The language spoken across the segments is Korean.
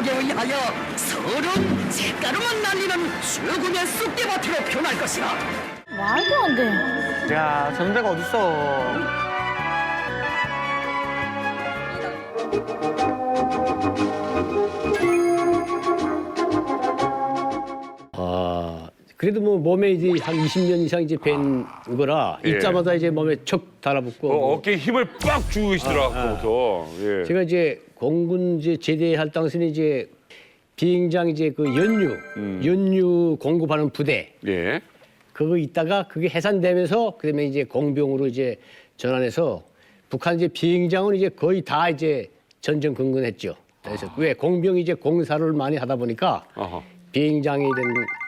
진화에 의하여 서른 색깔로만 날리는 수군의 쑥대밭으로 변할 것이라. 말도 안 돼. 야, 저런 데가 어딨어. 그래도 뭐 몸에 이제 한 20년 이상 이제 뵌 거라 예. 입자마다 이제 몸에 척 달라붙고. 어깨에 힘을 빡 주고 계시더라고요. 예. 제가 이제 공군 이제 제대할 당시는 이제 비행장 이제 그 연유 공급하는 부대 예. 그거 있다가 그게 해산되면서 그다음에 이제 공병으로 이제 전환해서 북한 이제 비행장은 이제 거의 다 이제 전전 근근했죠. 그래서 왜 공병이 이제 공사를 많이 하다 보니까 어허. 비행장이든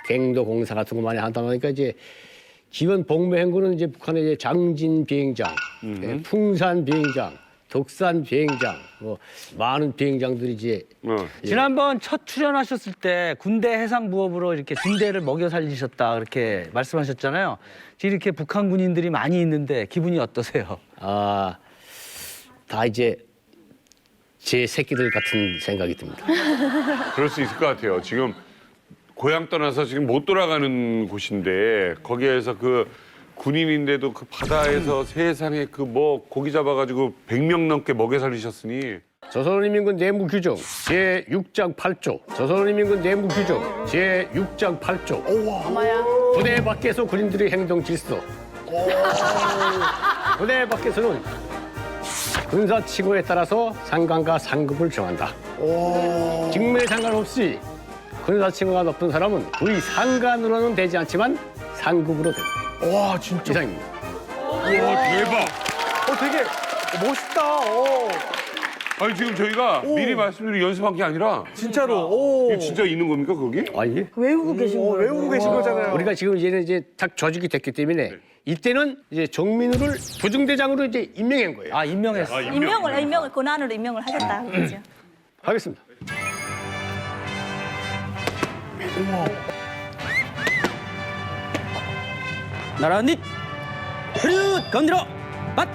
갱도 공사 같은 거 많이 하다 보니까 이제 기본 복무 행구는 이제 북한의 이제 장진 비행장, 풍산 비행장, 독산 비행장, 뭐 많은 비행장들이 이제 지난번 첫 출연하셨을 때 군대 해상부업으로 이렇게 군대를 먹여 살리셨다 그렇게 말씀하셨잖아요. 지금 이렇게 북한 군인들이 많이 있는데 기분이 어떠세요? 다 이제 제 새끼들 같은 생각이 듭니다. 그럴 수 있을 것 같아요. 지금 고향 떠나서 지금 못 돌아가는 곳인데 거기에서 그 군인인데도 그 바다에서 세상에 그 뭐 고기 잡아가지고 100명 넘게 먹여 살리셨으니. 조선인민군 내무규정 제6장 8조 조선인민군 내무규정 제6장 8조 엄마야. 부대 밖에서 군인들의 행동 질서 부대 밖에서는 군사 칙호에 따라서 상관과 상급을 정한다. 직무에 상관없이 군사 칙호가 높은 사람은 거의 상관으로는 되지 않지만 상급으로 된다. 와, 진짜. 이상입니다. 와 대박. 되게 멋있다. 아니 지금 저희가 미리 말씀드린 연습한 게 아니라 진짜로. 이게 진짜 있는 겁니까 거기? 아니 외우고 계신 거예요. 외우고 계신 거잖아요. 우리가 지금 이제는 이제 딱 조직이 됐기 때문에 이때는 이제 정민우를 부중대장으로 이제 임명한 거예요. 아, 임명했어. 임명을 권한으로 임명을 하겠다. 그죠? 하겠습니다. 나란히 흐릿 건드려 맛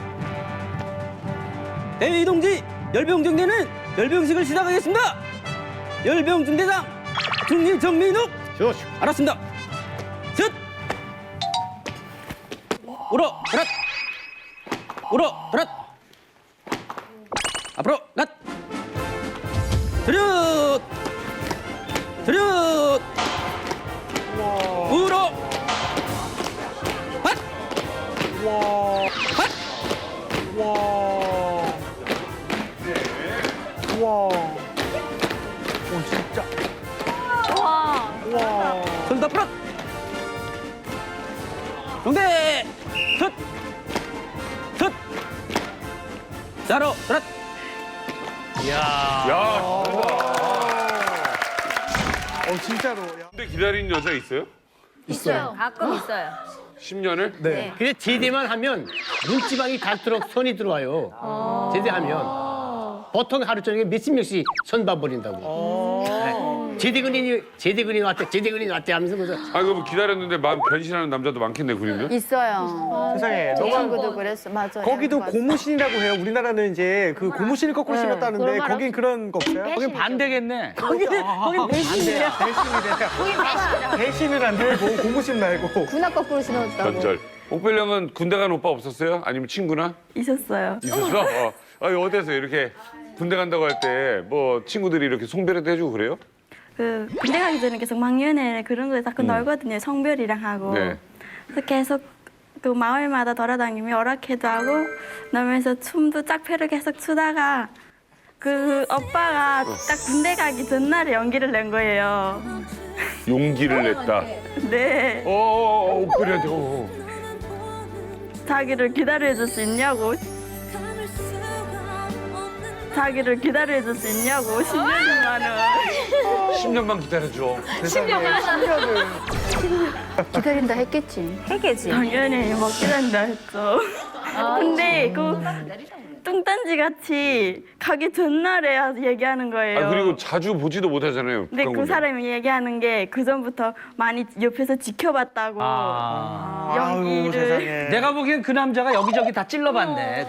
대위 동지 열병중대는 열병식을 시작하겠습니다. 열병중대장 중리 정민욱 좋습니다. 알았습니다. 셋 울어 드랏 울어 드랏 앞으로 갓 드렷 드렷 울어 핫 핫 진짜. 손 더 풀어 동대 툭툭 자로 드랏 야. 진짜로. 야. 근데 기다리는 여자 있어요? 있어요. 가끔 있어요. 10년을? 네. 근데 제대만 하면 눈지방이 닳도록 손이 들어와요. 제대하면. 보통 하루 종일 몇십 명씩 손봐 버린다고. 네. 제대근이 왔대 하면서 그래서 아 그럼 기다렸는데 마음 변신하는 남자도 많겠네 군인들? 있어요. 세상에. 제 너무 친구도 그랬어. 맞아요. 거기도 맞아요. 고무신이라고 해요. 우리나라는 이제 그 고무신을 거꾸로 네. 신었다는데 그런 말 거긴 그런 거 없어요? 거긴 반대겠네. 거긴 배신이야. 배신은 안 되고 고무신 말고. 군화 거꾸로 신었다고. 전절. 옥별령은 군대 간 오빠 없었어요? 아니면 친구나? 있었어요. 있었어? 아니 어디서 이렇게 군대 간다고 할 때 뭐 친구들이 이렇게 송별회도 해주고 그래요? 그 군대 가기 전에 계속 막년에 그런 거에 자꾸 놀거든요. 성별이랑 하고. 네. 그래서 계속 그 마을마다 돌아다니며 오락회도 하고 놀면서 춤도 짝패를 계속 추다가 그 오빠가 딱 군대 가기 전날에 연기를 낸 거예요. 용기를 냈다. 네. 옥별이한테. 자기를 기다려줄 수 있냐고. 자기를 기다려줄 수 있냐고 10년만은. 10년만 기다려줘. 기다린다 했겠지. 해계지. 당연히 못 기다린다 했죠. 근데 그 뚱딴지 같이 가기 전날에 얘기하는 거예요. 아 그리고 자주 보지도 못하잖아요. 근데 그 북한군은. 사람이 얘기하는 게 그 전부터 많이 옆에서 지켜봤다고 아유, 연기를. 세상에. 내가 보기엔 그 남자가 여기저기 다 찔러봤네.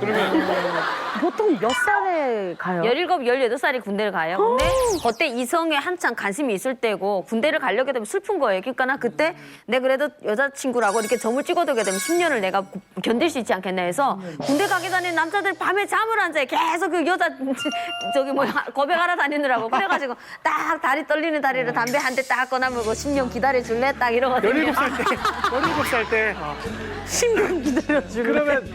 보통 몇 살에 가요? 17, 18살이 군대를 가요. 근데 그때 이성에 한창 관심이 있을 때고 군대를 가려게 되면 슬픈 거예요. 그러니까 나 그때 내 그래도 여자친구라고 이렇게 점을 찍어두게 되면 10년을 내가 견딜 수 있지 않겠나 해서 군대 가게 다니는 남자들 밤에 잠을 안 자요. 계속 그 여자 저기 뭐 고백하러 다니느라고 그래가지고 딱 다리 떨리는 다리로 담배 한 대 딱 꺼내물고 10년 기다려줄래? 딱 이러거든요. 17살 때. 17살 때. 10년 기다려주고. 그러면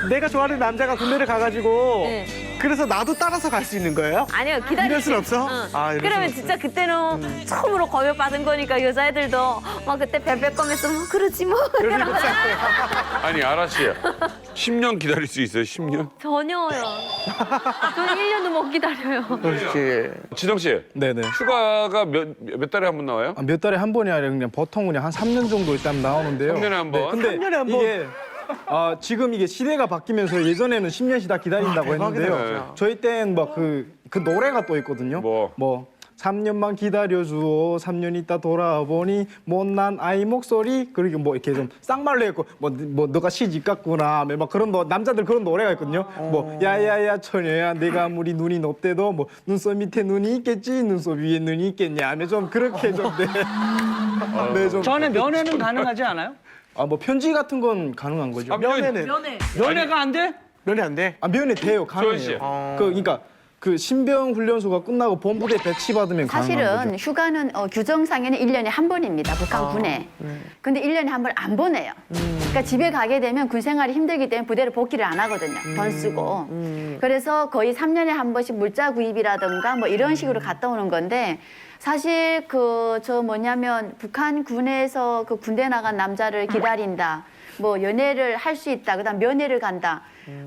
내가 좋아하는 남자가 군대를 가가지고 네. 그래서 나도 따라서 갈 수 있는 거예요? 아니요, 기다릴 이럴 순 없어? 응. 아, 이럴 그러면 순 진짜 그때는 처음으로 고백받은 거니까 여자애들도 막 그때 벨벳 거면서 뭐 그러지 뭐. 17살 때. 아니 아라 씨 10년 기다릴 수 있어요? 10년? 전혀요. 저는 1년도 못 기다려요. 그렇지. 지성 씨 네네. 휴가가 몇 달에 한 번 나와요? 몇 달에 한 번이 아니라 그냥 보통 그냥 한 3년 정도 일단 나오는데요. 3년에 한 번? 근데 3년에 한 번? 이게 지금 이게 시대가 바뀌면서 예전에는 10년씩 다 기다린다고 대박이다, 했는데요. 진짜. 저희 때는 막 그 노래가 또 있거든요. 뭐? 3년만 기다려주오 3년 있다 돌아보니 못난 아이 목소리 그리고 뭐 이렇게 좀 쌍말로 했고 뭐 너가 시집 갔구나 막 그런 남자들 그런 노래가 있거든요. 뭐 야야야 처녀야 내가 아무리 눈이 높대도 뭐 눈썹 밑에 눈이 있겠지 눈썹 위에 눈이 있겠냐 하면 좀 그렇게 좀 네, 좀 전에 면회는 가능하지 않아요? 뭐 편지 같은 건 가능한 거죠. 면회는? 면회가 안 돼? 면회 안 돼? 면회 돼요. 소연 씨. 가능해요. 그러니까 그 신병 훈련소가 끝나고 본부대 배치받으면 가능한 거죠. 사실은 휴가는 규정상에는 1년에 한 번입니다. 북한 군에. 근데 1년에 한 번 안 보내요. 그러니까 집에 가게 되면 군 생활이 힘들기 때문에 부대를 복귀를 안 하거든요. 돈 쓰고. 그래서 거의 3년에 한 번씩 물자 구입이라든가 뭐 이런 식으로 갔다 오는 건데 사실 뭐냐면 북한 군에서 그 군대 나간 남자를 기다린다. 뭐 연애를 할 수 있다. 그다음 면회를 간다.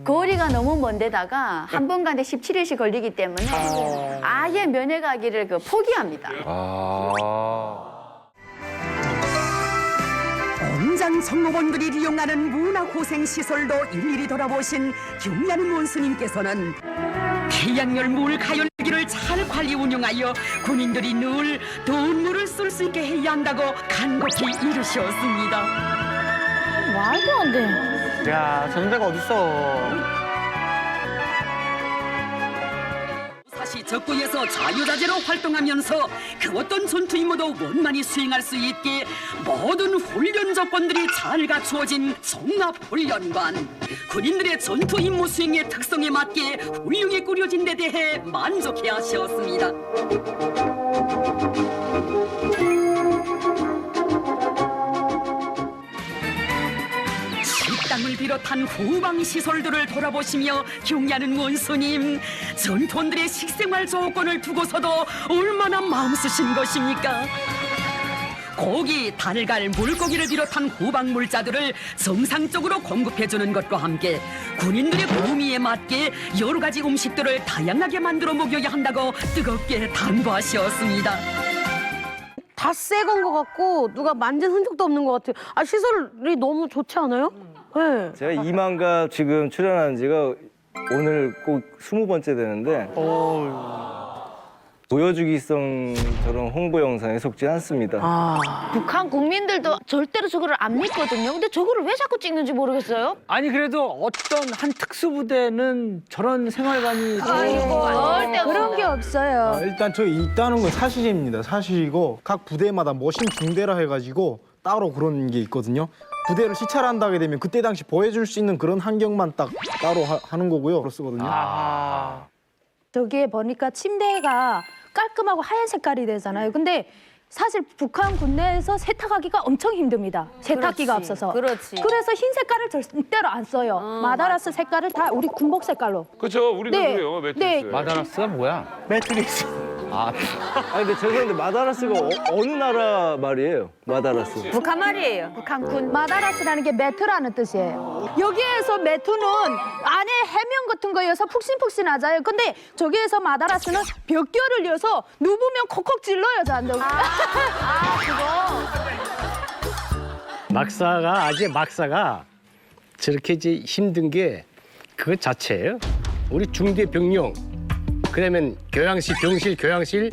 거리가 너무 먼데다가 한 번 가는데 17일씩 걸리기 때문에 아예 면회 가기를 포기합니다. 공장 성모분들이 이용하는 문화고생시설도 일일이 돌아보신 경리하는 원수님께서는 태양열 물 가열기를 잘 관리 운영하여 군인들이 늘 더운 물을 쓸 수 있게 해야 한다고 간곡히 이르셨습니다. 말도 안 돼. 야, 저런 데가 어딨어. 사시 적군에서 자유자재로 활동하면서 그 어떤 전투 임무도 원만히 수행할 수 있게 모든 훈련 조건들이 잘 갖추어진 종합훈련관. 군인들의 전투 임무 수행의 특성에 맞게 훌륭히 꾸려진 데 대해 만족해 하셨습니다. 식당을 비롯한 후방 시설들을 돌아보시며 경리하는 원수님, 전투원들의 식생활 조건을 두고서도 얼마나 마음 쓰신 것입니까? 고기, 달걀, 물고기를 비롯한 후방 물자들을 정상적으로 공급해주는 것과 함께 군인들의 구미에 맞게 여러 가지 음식들을 다양하게 만들어 먹여야 한다고 뜨겁게 당부하셨습니다. 다 새 건 것 같고 누가 만진 흔적도 없는 것 같아요. 아, 시설이 너무 좋지 않아요? 네. 제가 이만가 지금 출연한 지가 오늘 꼭 20번째 되는데 보여주기성 저런 홍보 영상에 속지 않습니다. 북한 국민들도 절대로 저거를 안 믿거든요. 근데 저거를 왜 자꾸 찍는지 모르겠어요. 아니 그래도 어떤 한 특수부대는 저런 생활관이 절대 그런 게 없어요. 일단 저희 있다는 건 사실입니다. 사실이고 각 부대마다 머신 중대라 해가지고 따로 그런 게 있거든요. 부대를 시찰한다게 되면 그때 당시 보여줄 수 있는 그런 환경만 딱 따로 하는 거고요. 그렇거든요. 저기에 보니까 침대가 깔끔하고 하얀 색깔이 되잖아요. 근데 사실 북한 군내에서 세탁하기가 엄청 힘듭니다. 세탁기가 그렇지, 없어서. 그렇지. 그래서 흰 색깔을 절대로 안 써요. 마다라스 색깔을 다 우리 군복 색깔로. 그렇죠. 우리도 네. 그래요. 매트리스. 네. 마다라스가 뭐야? 매트릭스. 아니 근데 죄송한데 마다라스가 어느 나라 말이에요? 마다라스. 북한 말이에요. 북한 군 마다라스라는 게 매트라는 뜻이에요. 여기에서 매트는 안에 해면 같은 거여서 푹신푹신하잖아요. 근데 저기에서 마다라스는 벽결을 이어서 누우면 콕콕 찔러요, 잔다고. 막사가 저렇게 이제 힘든 게 그것 자체예요. 우리 중대 병영, 그러면 교양실, 병실, 교양실,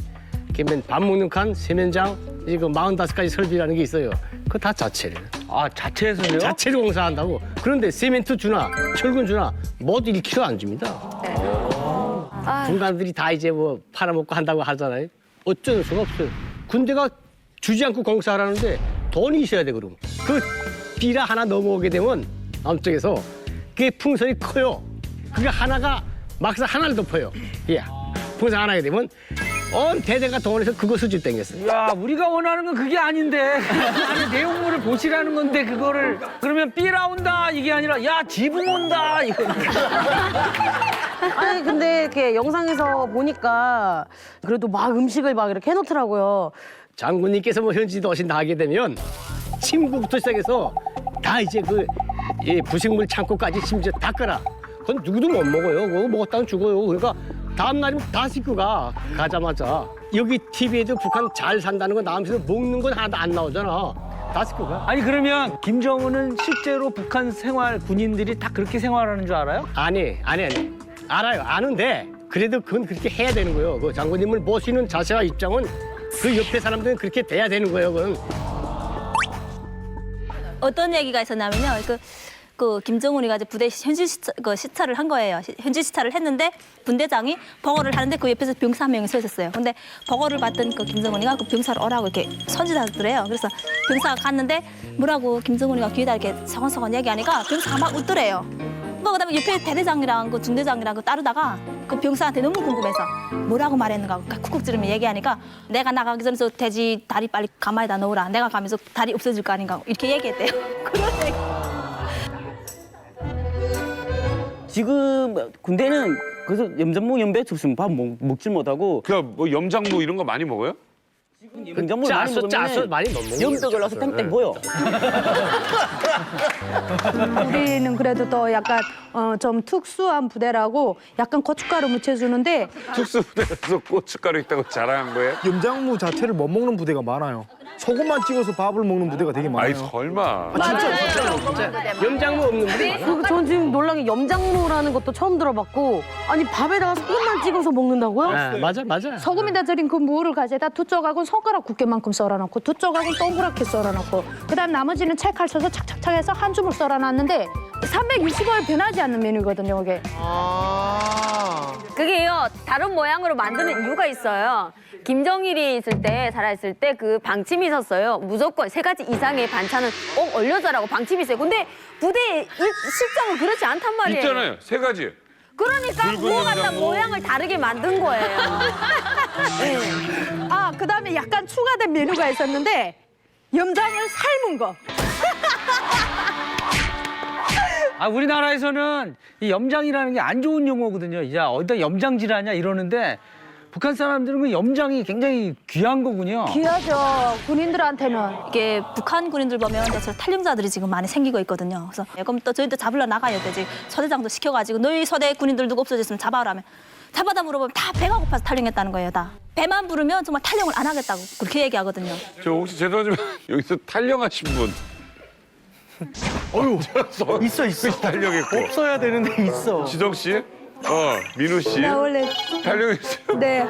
그러면 밥 먹는 칸, 세면장, 이거 45가지 설비라는 게 있어요. 그거 다 자체를. 아, 자체에서요? 자체로 공사한다고. 그런데 세멘트 주나 철근 주나 모두 1kg 안 줍니다. 군관들이 다 이제 뭐 팔아먹고 한다고 하잖아요. 어쩔 수가 없어요. 군대가 주지 않고 공사하라는데 돈이 있어야 돼, 그럼. 그 비라 하나 넘어오게 되면 남쪽에서 그게 풍선이 커요. 그게 하나가 막상 하나를 덮어요. 예. 풍선 하나 하게 되면 온 대대가 동원해서 그거 수집 땡겼어요. 야, 우리가 원하는 건 그게 아닌데. 아니, 내용물을 보시라는 건데 그거를 그러면 삐라 온다 이게 아니라 야, 지붕 온다 이거. 아니 근데 이렇게 영상에서 보니까 그래도 막 음식을 막 이렇게 해놓더라고요. 장군님께서 뭐 현지도 오신다 하게 되면 침구부터 시작해서 다 이제 그 부식물 창고까지 심지어 다 끓여. 그건 누구도 못 먹어요. 그거 먹었다면 죽어요. 그러니까 다음 날이면 다 씻고 가자마자. 여기 TV에도 북한 잘 산다는 거 나오면서 먹는 건 하나도 안 나오잖아. 다 씻고 가. 아니 그러면 김정은은 실제로 북한 생활 군인들이 다 그렇게 생활하는 줄 알아요? 아니. 알아요. 아는데 그래도 그건 그렇게 해야 되는 거예요. 그 장군님을 모시는 자세와 입장은 그 옆에 사람들은 그렇게 돼야 되는 거예요. 그건. 어떤 얘기가 있었냐면요. 그 김정은이가 이제 부대 현지 시찰을 한 거예요. 현지 시찰을 했는데 분대장이 버거를 하는데 그 옆에서 병사 한 명이 서 있었어요. 근데 버거를 받던 그 김정은이가 그 병사를 오라고 이렇게 선지하더래요. 그래서 병사가 갔는데 뭐라고 김정은이가 귀에다 이렇게 서건서건 얘기하니까 병사가 막 웃더래요. 뭐 그다음에 옆에 대대장이랑 그 중대장이랑 그 따르다가 그 병사한테 너무 궁금해서 뭐라고 말했는가 쿡쿡 찌르면 얘기하니까 내가 나가기 전에 저 돼지 다리 빨리 가마에다 넣으라. 내가 가면서 다리 없어질 거 아닌가 이렇게 얘기했대요. 그런 얘기. 지금 군대는 그래서 염전무 연배 없으면 밥 먹질 못하고 그러니까 뭐 염장무 이런 거 많이 먹어요? 염전무 많이 짜서 많이 못 먹는 염떡을 넣어서 땡땡 보여. 우리는 그래도 또 약간 좀 특수한 부대라고 약간 고춧가루 묻혀주는데 특수부대에서 고춧가루 있다고 자랑한 거예요? 염장무 자체를 못 먹는 부대가 많아요. 소금만 찍어서 밥을 먹는 부대가 되게 많아요. 아이 설마. 염장무 없는 분이 많아. 전 지금 놀란 게 염장무라는 것도 처음 들어봤고 아니 밥에다가 소금만 찍어서 먹는다고요? 아, 맞아. 소금에다 절인 그 무를 가져다 두 쪽하고 손가락 굵게만큼 썰어놓고 두 쪽하고 동그랗게 썰어놓고 그다음 나머지는 채칼 쳐서 착착착 해서 한 줌을 썰어놨는데 365일 변하지 않는 메뉴거든요, 이게. 그게요 다른 모양으로 만드는 이유가 있어요. 김정일이 있을 때 살아있을 때 그 방침이 있었어요. 무조건 3가지 이상의 반찬은 꼭 올려줘라고 방침이 있어요. 근데 부대 실정은 그렇지 않단 말이에요. 있잖아요. 3가지. 그러니까 붉은 그거 갖다 염장무. 모양을 다르게 만든 거예요. 네. 아, 그다음에 약간 추가된 메뉴가 있었는데 염장을 삶은 거. 아, 우리나라에서는 이 염장이라는 게 안 좋은 용어거든요. 야, 어디다 염장질하냐 이러는데 북한 사람들은 그 염장이 굉장히 귀한 거군요. 귀하죠. 군인들한테는. 이게 북한 군인들 보면 대체로 탈영자들이 지금 많이 생기고 있거든요. 그래서 그럼 또 저희도 잡으러 나가야 되지. 소대장도 시켜가지고 너희 소대 군인들 누구 없어졌으면 잡아오라면 잡아다 물어보면 다 배가 고파서 탈영했다는 거예요, 다. 배만 부르면 정말 탈영을 안 하겠다고 그렇게 얘기하거든요. 저 혹시 죄송하지만 여기서 탈영하신 분. 어휴, 있어. 탈영했고. 없어야 되는데 있어. 지정 씨? 민우 씨? 나 원래 탈영했어요? 네,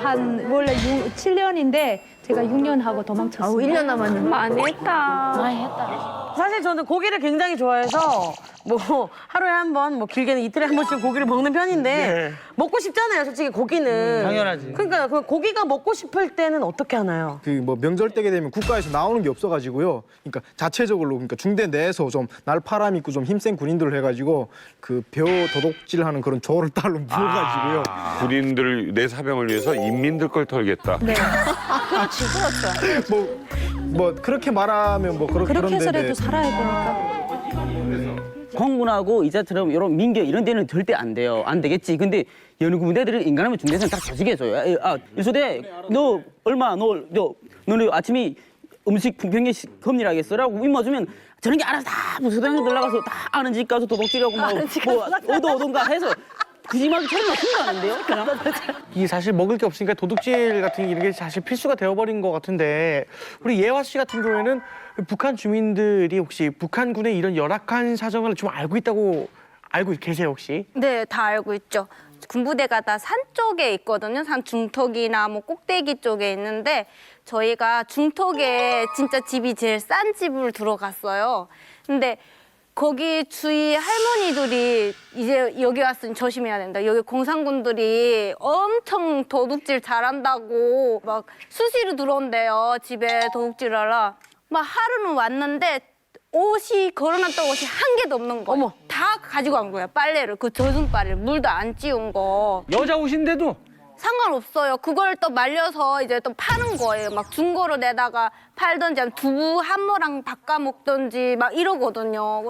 원래 7년인데 제가 6년 하고 도망쳤어요. 1년 남았는데. 많이 했다. 많이 했다. 사실 저는 고기를 굉장히 좋아해서 뭐 하루에 한 번, 뭐 길게는 이틀에 한 번씩 고기를 먹는 편인데 먹고 싶잖아요, 솔직히 고기는. 당연하지. 그러니까 그 고기가 먹고 싶을 때는 어떻게 하나요? 그 뭐 명절 때게 되면 국가에서 나오는 게 없어가지고요. 그러니까 자체적으로 그러니까 중대 내에서 좀 날파람 있고 좀 힘센 군인들을 해가지고 그 벼 도둑질하는 그런 조를 딸로 물어가지고요. 군인들 내 사병을 위해서 인민들 걸 털겠다. 네. 그렇지, 그렇죠. 뭐 그렇게 말하면 뭐 그렇게 그런데 해서라도 살아야 되니까. 공군하고 이자처럼 이런 민계 이런 데는 절대 안 돼요. 안 되겠지. 근데 연구 부대들은 인간하면 중대에서는 다 조직해줘요. 일소대 너 너네 아침에 음식 병에 검열하겠어라고 임마주면 저런 게 알아서 다 부서당에 들어가서 다 아는 집 가서 도둑질하고 뭐 오던가 해서 거짓말도 처리가 큰거아닌데요 그냥? 이게 사실 먹을 게 없으니까 도둑질 같은 이런 게 사실 필수가 되어버린 것 같은데 우리 예화 씨 같은 경우에는 북한 주민들이 혹시 북한군의 이런 열악한 사정을 좀 알고 있다고 알고 계세요 혹시? 네, 다 알고 있죠. 군부대가 다 산 쪽에 있거든요. 산 중턱이나 뭐 꼭대기 쪽에 있는데 저희가 중턱에 진짜 집이 제일 싼 집을 들어갔어요. 근데 거기 주위 할머니들이 이제 여기 왔으니 조심해야 된다. 여기 공산군들이 엄청 도둑질 잘한다고 막 수시로 들어온대요. 집에 도둑질을 하러. 막 하루는 왔는데 옷이 걸어놨던 옷이 한 개도 없는 거. 어머. 다 가지고 간 거야. 빨래를. 그 젖은 빨래. 물도 안 찌운 거. 여자 옷인데도 상관없어요. 그걸 또 말려서 이제 또 파는 거예요. 막 중고로 내다가 팔던지 아니면 두부 한모랑 바꿔 먹던지 막 이러거든요.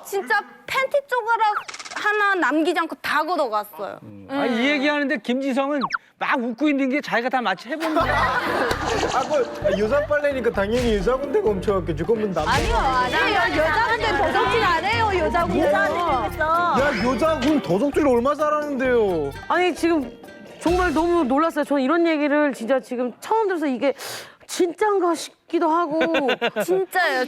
진짜 팬티 조가락 하나 남기지 않고 다 걷어갔어요. 아니, 이 얘기하는데 김지성은 막 웃고 있는 게 자기가 다 마치 해본 거야. 그 여자 빨래니까 당연히 여자 군대가 훔쳐갔겠지. 그러면 남자. 아니요. 여자분들 도둑질 안 해요. 여자분들. 야, 여자군 도둑질 얼마 잘하는데요. 아니 지금 정말 너무 놀랐어요. 저는 이런 얘기를 진짜 지금 처음 들어서 이게 진짠가 싶기도 하고. 진짜예요.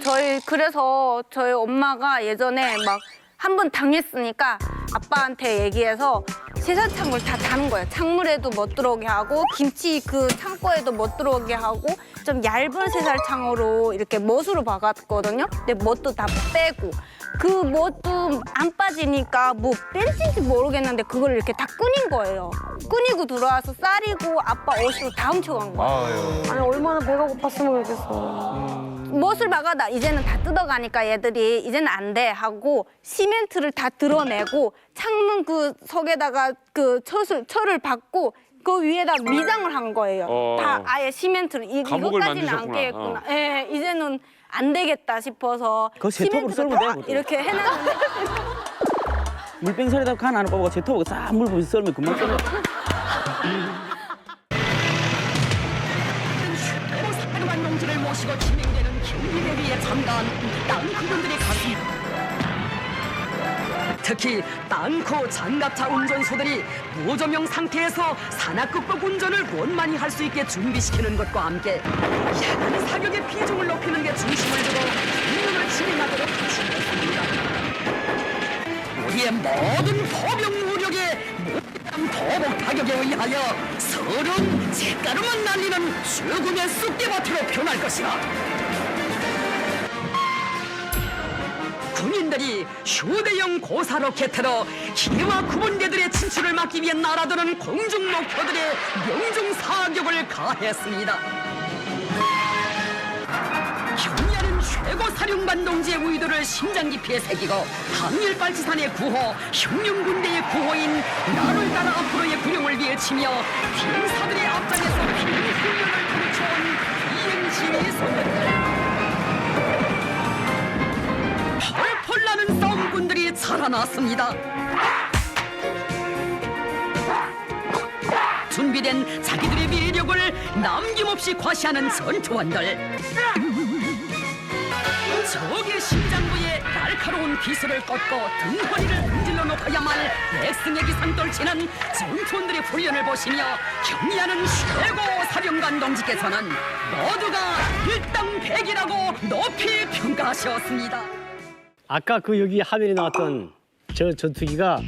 그래서 저희 엄마가 예전에 막 한 번 당했으니까 아빠한테 얘기해서 세사창을 다 다는 거예요. 창문에도 못 들어오게 하고 김치 그 창고에도 못 들어오게 하고 좀 얇은 세살창으로 이렇게 못으로 박았거든요. 근데 못도 다 빼고 그 못도 안 빠지니까 뭐 뺀지인지 모르겠는데 그걸 이렇게 다 끄닌 거예요. 끄니고 들어와서 쌀이고 아빠 옷으로 다 훔쳐간 거예요. 아니 얼마나 배가 고팠으면 그러겠어. 못을 박아다 이제는 다 뜯어가니까 얘들이 이제는 안 돼 하고 시멘트를 다 드러내고 창문 그 석에다가 그 철을 박고 그 위에다 미장을 한 거예요. 다 아예 시멘트를 감옥을 이것까지는 안 만드셨구나. 깨겠구나. 예, 이제는 안 되겠다 싶어서 그거 제톱으로 시멘트를 썰면 다 돼요, 그것도. 이렇게 해놨는데 물병살에다 간 하나 뽑아가 제톱으로 싹물 부어서 썰면 금방 썰려. 사령관 농지를 모시고 진행되는 경비대회에 참가한 땅 그분들의 가슴. 특히 땅코 장갑차 운전소들이 무조명 상태에서 산악극복 운전을 원만히 할 수 있게 준비시키는 것과 함께 야간 사격의 비중을 높이는 데 중심을 두고 운영을 진행하도록 하셨습니다. 우리의 모든 포병 무력의 도복 타격에 의하여 서른 색가루만 날리는 죽음의 쑥대밭으로 변할 것이다. 군인들이 휴대용 고사 로켓으로 기와 구분대들의 진출을 막기 위해 날아드는 공중 목표들의 명중 사격을 가했습니다. 경리하는 최고 사령관 동지의 의도를 심장 깊이에 새기고 항일발치산의 구호, 혁명군대의 구호인 나를 따라 앞으로의 군용을 외치며 비행사들의 앞장에서 비행훈련을 펼쳐온 비행시 소년들. 펄펄 나는 싸움꾼들이 살아났습니다. 준비된 자기들의 매력을 남김없이 과시하는 전투원들. 적의 심장부에 날카로운 비수를 꽂고 등허리를 흔들러 놓아야만 백승의 기상 떨치는 전투원들의 훈련을 보시며 경리하는 최고 사령관 동지께서는 모두가 일당백이라고 높이 평가하셨습니다. 아까 그 여기 화면에 나왔던 저 전투기가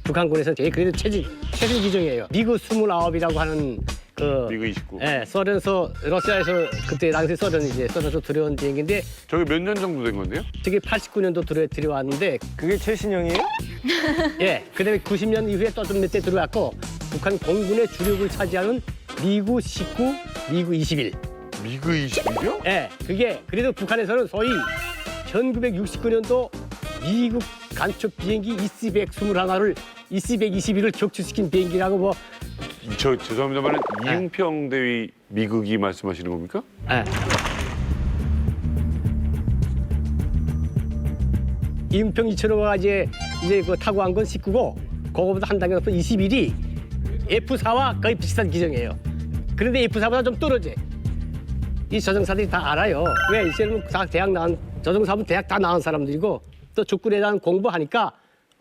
북한군에서 제일 그래도 최대 기종이에요. 미그 29이라고 하는 그 미그 29. 예, 소련서 러시아에서 그때 당시 소련에서 들여온 비행기인데 저게 몇 년 정도 된 건데요? 저게 89년도 들여왔는데 그게 최신형이에요? 예, 그다음에 90년 이후에 또 좀 몇 대 들어왔고 북한 공군의 주력을 차지하는 미그 19, 미그 21. 미그 21이요? 예, 그게 그래도 북한에서는 소위 1969년도 미국 간첩 비행기 EC-121를 EC-121을 격추시킨 비행기라고 뭐. 저 죄송합니다만 이응평 대위 미국이 말씀하시는 겁니까? 예. 이응평 2,000호가 이제 그 타고 간 건 19고 그거보다 한 단계 높은 21이 F4와 거의 비슷한 기종이에요. 그런데 F4보다 좀 떨어져. 이 조종사들이 다 알아요. 왜 이제는 다 대학 나온 조종사분 대학 다 나온 사람들이고 또 적군에 대한 공부하니까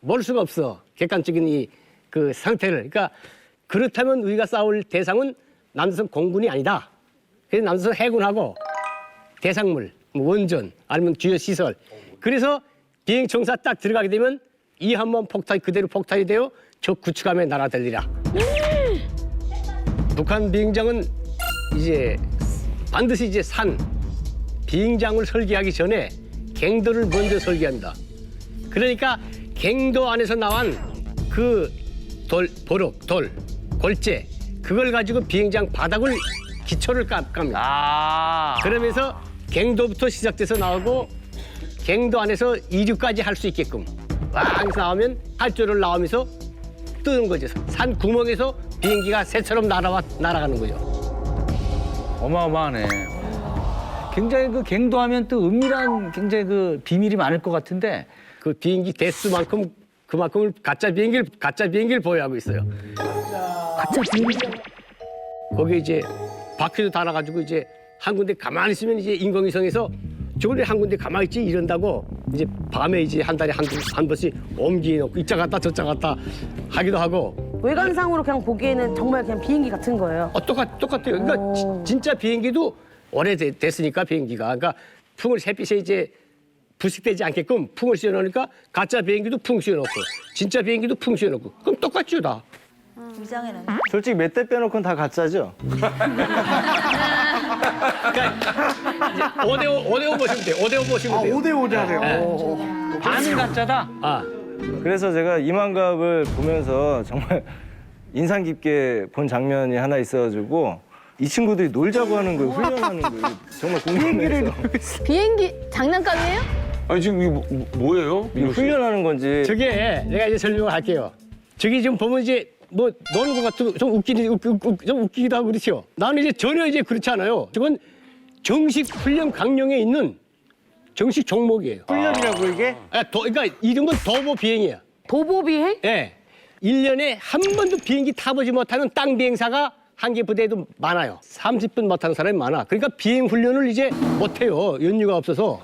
모를 수가 없어. 객관적인 그 상태를. 그러니까 그렇다면 우리가 싸울 대상은 남조선 공군이 아니다. 그래서 남조선 해군하고 대상물, 뭐 원전 아니면 주요 시설. 그래서 비행 청사 딱 들어가게 되면 이 한 번 폭탄이 그대로 폭탄이 되어 적 구축함에 날아들리라. 북한 비행장은 이제 반드시 이제 비행장을 설계하기 전에 갱도를 먼저 설계합니다. 그러니까 갱도 안에서 나온 그 골재 그걸 가지고 비행장 바닥을 기초를 깝니다. 그러면서 갱도부터 시작돼서 나오고 갱도 안에서 이륙까지 할 수 있게끔 왕 나오면 활주를 나오면서 뜨는 거죠. 산 구멍에서 비행기가 새처럼 날아가는 거죠. 어마어마하네. 굉장히 그 갱도하면 또 은밀한 굉장히 그 비밀이 많을 것 같은데 그 비행기 대수만큼 그만큼을 가짜 비행기를 보유하고 있어요. 가짜 비행기? 거기 이제 바퀴도 달아가지고 이제 한 군데 가만히 있으면 이제 인공위성에서 저걸 한 군데 가만히 있지 이런다고 이제 밤에 이제 한 달에 한 번씩 옮기놓고 이자 갔다 저자 갔다 하기도 하고. 외관상으로 그냥 보기에는 정말 그냥 비행기 같은 거예요. 똑같아요. 그러니까 진짜 비행기도 오래됐으니까 비행기가. 그러니까 햇빛에 이제 부식되지 않게끔 풍을 씌워놓으니까 가짜 비행기도 풍 씌워놓고 진짜 비행기도 풍 씌워놓고 그럼 똑같죠 다. 이상해는. 솔직히 몇 대 빼놓고는 다 가짜죠? 그러니까 5대5 보시면 돼요. 5대5 보시면 돼요. 5대5 하세요. 반은 가짜다. 그래서 제가 이만갑을 보면서 정말 인상 깊게 본 장면이 하나 있어가지고 이 친구들이 놀자고 하는 걸 훈련하는 걸 정말 궁금해서. 비행기 장난감이에요? 아니 지금 이게 뭐예요? 이거 훈련하는 건지. 저게 내가 이제 설명을 할게요. 저기 지금 보면 이제 뭐 노는 것 같고 좀 웃기기도 하고 그렇죠. 나는 이제 전혀 이제 그렇지 않아요. 저건 정식 훈련 강령에 있는 정식 종목이에요. 훈련이라고 이게? 그러니까 이름은 도보 비행이야. 도보 비행? 예. 1년에 한 번도 비행기 타보지 못하는 땅 비행사가 한 개 부대에도 많아요. 30분 못하는 사람이 많아. 그러니까 비행 훈련을 이제 못해요. 연유가 없어서.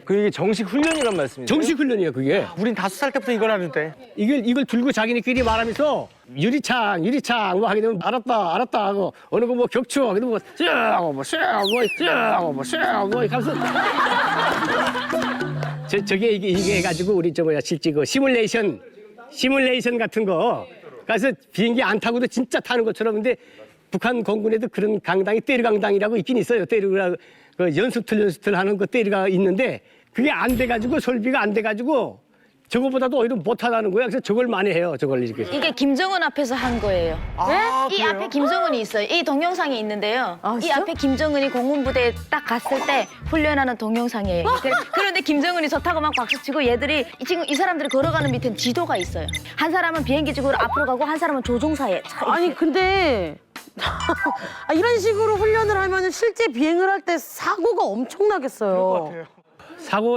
그게 정식 훈련이란 말씀이죠? 정식 훈련이야 그게. 우린 5살 때부터 이걸 하는데. 이걸 들고 자기네끼리 말하면서 유리창 뭐 하게 되면 알았다 하고 어느 거 뭐 격추 하게 되면 뭐 하면서 저게 이게 해가지고 우리 실제 그 시뮬레이션 같은 거 그래서 비행기 안 타고도 진짜 타는 것처럼. 근데 북한 공군에도 그런 강당이 때르강당이라고 있긴 있어요. 그 연습틀 하는 거 때르가 있는데 그게 안 돼가지고 설비가 안 돼가지고 저거보다도 오히려 못하다는 거야. 그래서 저걸 많이 해요. 저걸 이렇게. 이게 김정은 앞에서 한 거예요. 이 그래요? 앞에 김정은이 있어요. 이 동영상이 있는데요. 이 진짜? 앞에 김정은이 공군부대에 딱 갔을 때 훈련하는 동영상이에요. 그런데 김정은이 좋다고 막 박수치고 얘들이 이 사람들이 걸어가는 밑엔 지도가 있어요. 한 사람은 비행기 쪽으로 앞으로 가고 한 사람은 조종사에. 아니 근데 이런 식으로 훈련을 하면 실제 비행을 할 때 사고가 엄청나겠어요.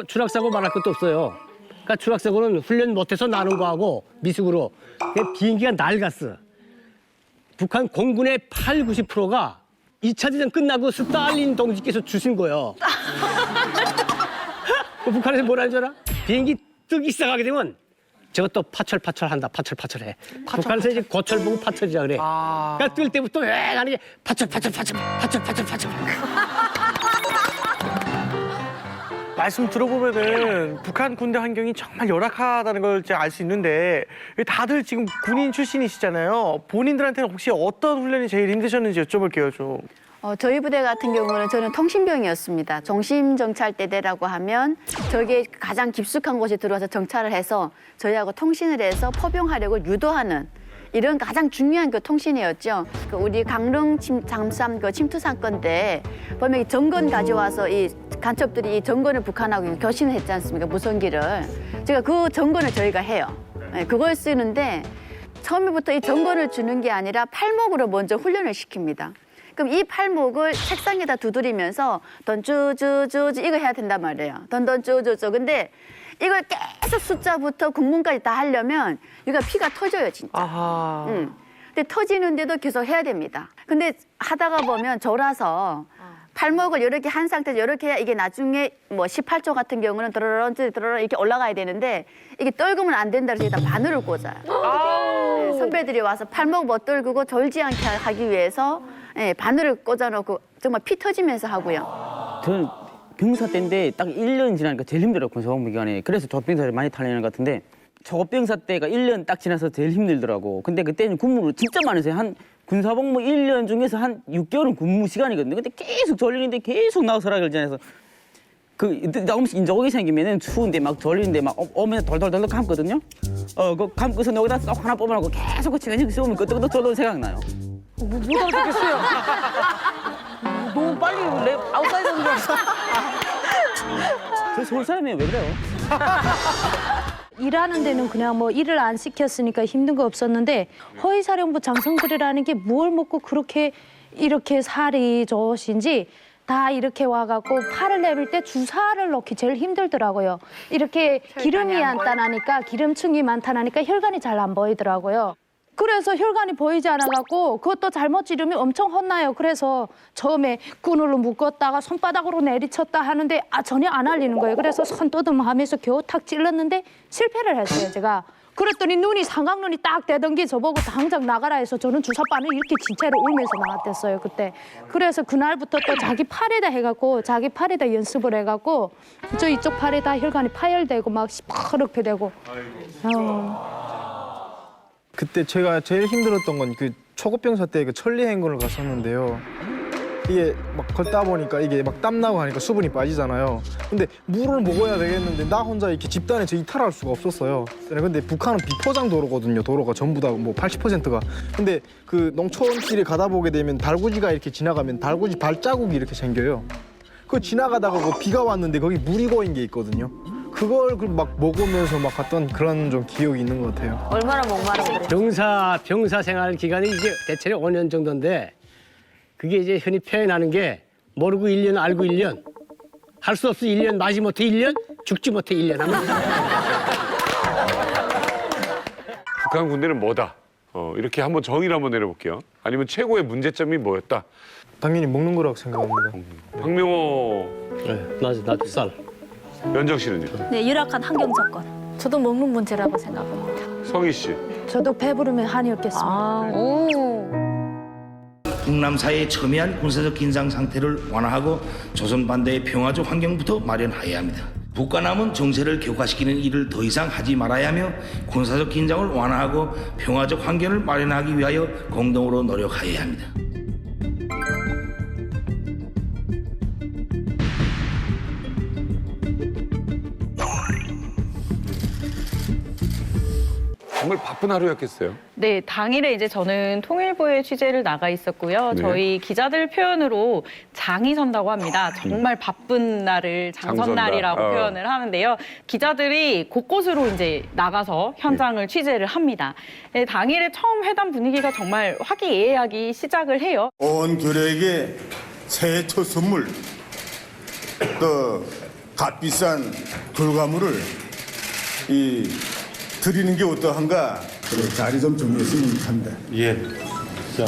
추락사고 말할 것도 없어요. 그러니까 추락사고는 훈련 못해서 나는 거하고 미숙으로 비행기가 낡았어. 북한 공군의 80~90%가 2차 대전 끝나고 스탈린 동지께서 주신 거예요. 북한에서 뭐라는 줄 알아? 비행기 뜨기 시작하게 되면 저것도 파철한다. 파철해. 북한에서 이제 고철 보고 파철이라 그래. 그러니까 뜰 때부터 왜 하는 게 파철. 말씀 들어보면은 북한 군대 환경이 정말 열악하다는 걸 알 수 있는데 다들 지금 군인 출신이시잖아요. 본인들한테는 혹시 어떤 훈련이 제일 힘드셨는지 여쭤볼게요, 좀. 저희 부대 같은 경우는 저는 통신병이었습니다. 종심정찰대대라고 하면 저게 가장 깊숙한 곳에 들어와서 정찰을 해서 저희하고 통신을 해서 포병하려고 유도하는 이런 가장 중요한 그 통신이었죠. 우리 강릉 잠수함 그 침투 사건 때 보면 정건 가져와서 이 간첩들이 이 정건을 북한하고 교신을 했지 않습니까? 무선기를. 제가 그 정건을 저희가 해요. 네, 그걸 쓰는데 처음부터 이 정건을 주는 게 아니라 팔목으로 먼저 훈련을 시킵니다. 그럼 이 팔목을 책상에다 두드리면서 던쭈쭈쭈 이거 해야 된단 말이에요. 던던쭈쭈쭈. 근데 이걸 계속 숫자부터 군문까지 다 하려면 여기가 피가 터져요, 진짜. 아하. 근데 터지는데도 계속 해야 됩니다. 근데 하다가 보면 졸아서 팔목을 이렇게 한 상태에서 이렇게 해야 이게 나중에 뭐 18초 같은 경우는 드러런 이렇게 올라가야 되는데 이게 떨구면 안 된다 그래서 일단 바늘을 꽂아요. 네, 선배들이 와서 팔목 못 떨구고 졸지 않게 하기 위해서 바늘을 꽂아놓고 정말 피 터지면서 하고요. 저는 병사 때인데 딱 1년 지나니까 제일 힘들었고 소방부 기간에. 그래서 조병사를 많이 탈려는 것 같은데 초병사 때가 1년 딱 지나서 제일 힘들더라고. 근데 그때는 근무를 진짜 많이 했어요. 한 군사복무 1년 중에서 한 6개월은 근무 시간이거든요. 근데 계속 졸리는데 계속 나가서 설악열전에서 조금씩 인조곡이 생기면은 추운데 막 졸리는데 막 오면 돌돌돌 감거든요. 그 감고서 여기다 쏙 하나 뽑아놓고 계속 그 치근치근 씹으면 그때부터 저도 생각나요. 못 알아듣겠어요. 너무 빨리 랩 아웃사이더 들었어. 저 서울 사람이에요. 왜 그래요? 일하는 데는 그냥 뭐 일을 안 시켰으니까 힘든 거 없었는데 허위사령부 장성들이라는 게 뭘 먹고 그렇게 이렇게 살이 좋으신지 다 이렇게 와갖고 팔을 내밀 때 주사를 넣기 제일 힘들더라고요. 이렇게 기름이 안 따나니까 기름층이 많다나니까 혈관이 잘 안 보이더라고요. 그래서 혈관이 보이지 않아갖고 그것도 잘못 찌르면 엄청 혼나요. 그래서 처음에 끈으로 묶었다가 손바닥으로 내리쳤다 하는데 전혀 안 알리는 거예요. 그래서 손떠듬하면서 겨우 탁 찔렀는데 실패를 했어요, 제가. 그랬더니 눈이 삼각눈이 딱 되던 게 저보고 당장 나가라 해서 저는 주사바늘 이렇게 진짜로 울면서 나왔댔어요, 그때. 그래서 그날부터 또 자기 팔에다 해갖고 자기 팔에다 연습을 해갖고 저 이쪽 팔에다 혈관이 파열되고 막 시퍼렇게 되고. 그때 제가 제일 힘들었던 건 그 초급병사 때 그 천리행군을 갔었는데요. 이게 막 걷다 보니까 이게 막 땀나고 하니까 수분이 빠지잖아요. 근데 물을 먹어야 되겠는데 나 혼자 이렇게 집단에서 이탈할 수가 없었어요. 근데 북한은 비포장 도로거든요. 도로가 전부 다 뭐 80%가. 근데 그 농촌길에 가다 보게 되면 달구지가 이렇게 지나가면 달구지 발자국이 이렇게 생겨요. 그거 지나가다가 그 비가 왔는데 거기 물이 고인 게 있거든요. 그걸 막 먹으면서 막 갔던 그런 좀 기억이 있는 것 같아요. 얼마나 목마르고 그래. 병사 생활 기간이 이제 대체로 5년 정도인데 그게 이제 흔히 표현하는 게 모르고 1년 알고 1년 할 수 없어 1년 마지못해 1년 죽지 못해 1년 하면 북한 군대는 뭐다? 이렇게 한번 정의를 한번 내려볼게요. 아니면 최고의 문제점이 뭐였다? 당연히 먹는 거라고 생각합니다. 박명호 네, 나도 쌀. 연정 씨는요? 네, 열악한 환경 조건. 저도 먹는 문제라고 생각합니다. 성희 씨. 저도 배부르면 한이 없겠습니다. 북남 사이의 첨예한 군사적 긴장 상태를 완화하고 조선 반대의 평화적 환경부터 마련해야 합니다. 북과 남은 정세를 격화시키는 일을 더 이상 하지 말아야 하며 군사적 긴장을 완화하고 평화적 환경을 마련하기 위하여 공동으로 노력해야 합니다. 정말 바쁜 하루였겠어요. 네, 당일에 이제 저는 통일부에 취재를 나가 있었고요. 네. 저희 기자들 표현으로 장이 선다고 합니다. 정말 바쁜 날을 장선날이라고 장선다. 표현을 하는데요. 기자들이 곳곳으로 이제 나가서 현장을 취재를 합니다. 네, 당일에 처음 회담 분위기가 정말 화기애애하기 시작을 해요. 온 교례에게 새해 첫 선물, 또 값비싼 돌가물을 드리는 게 어떠한가? 그래, 자리 좀 정했으면 합니다. 예. 자.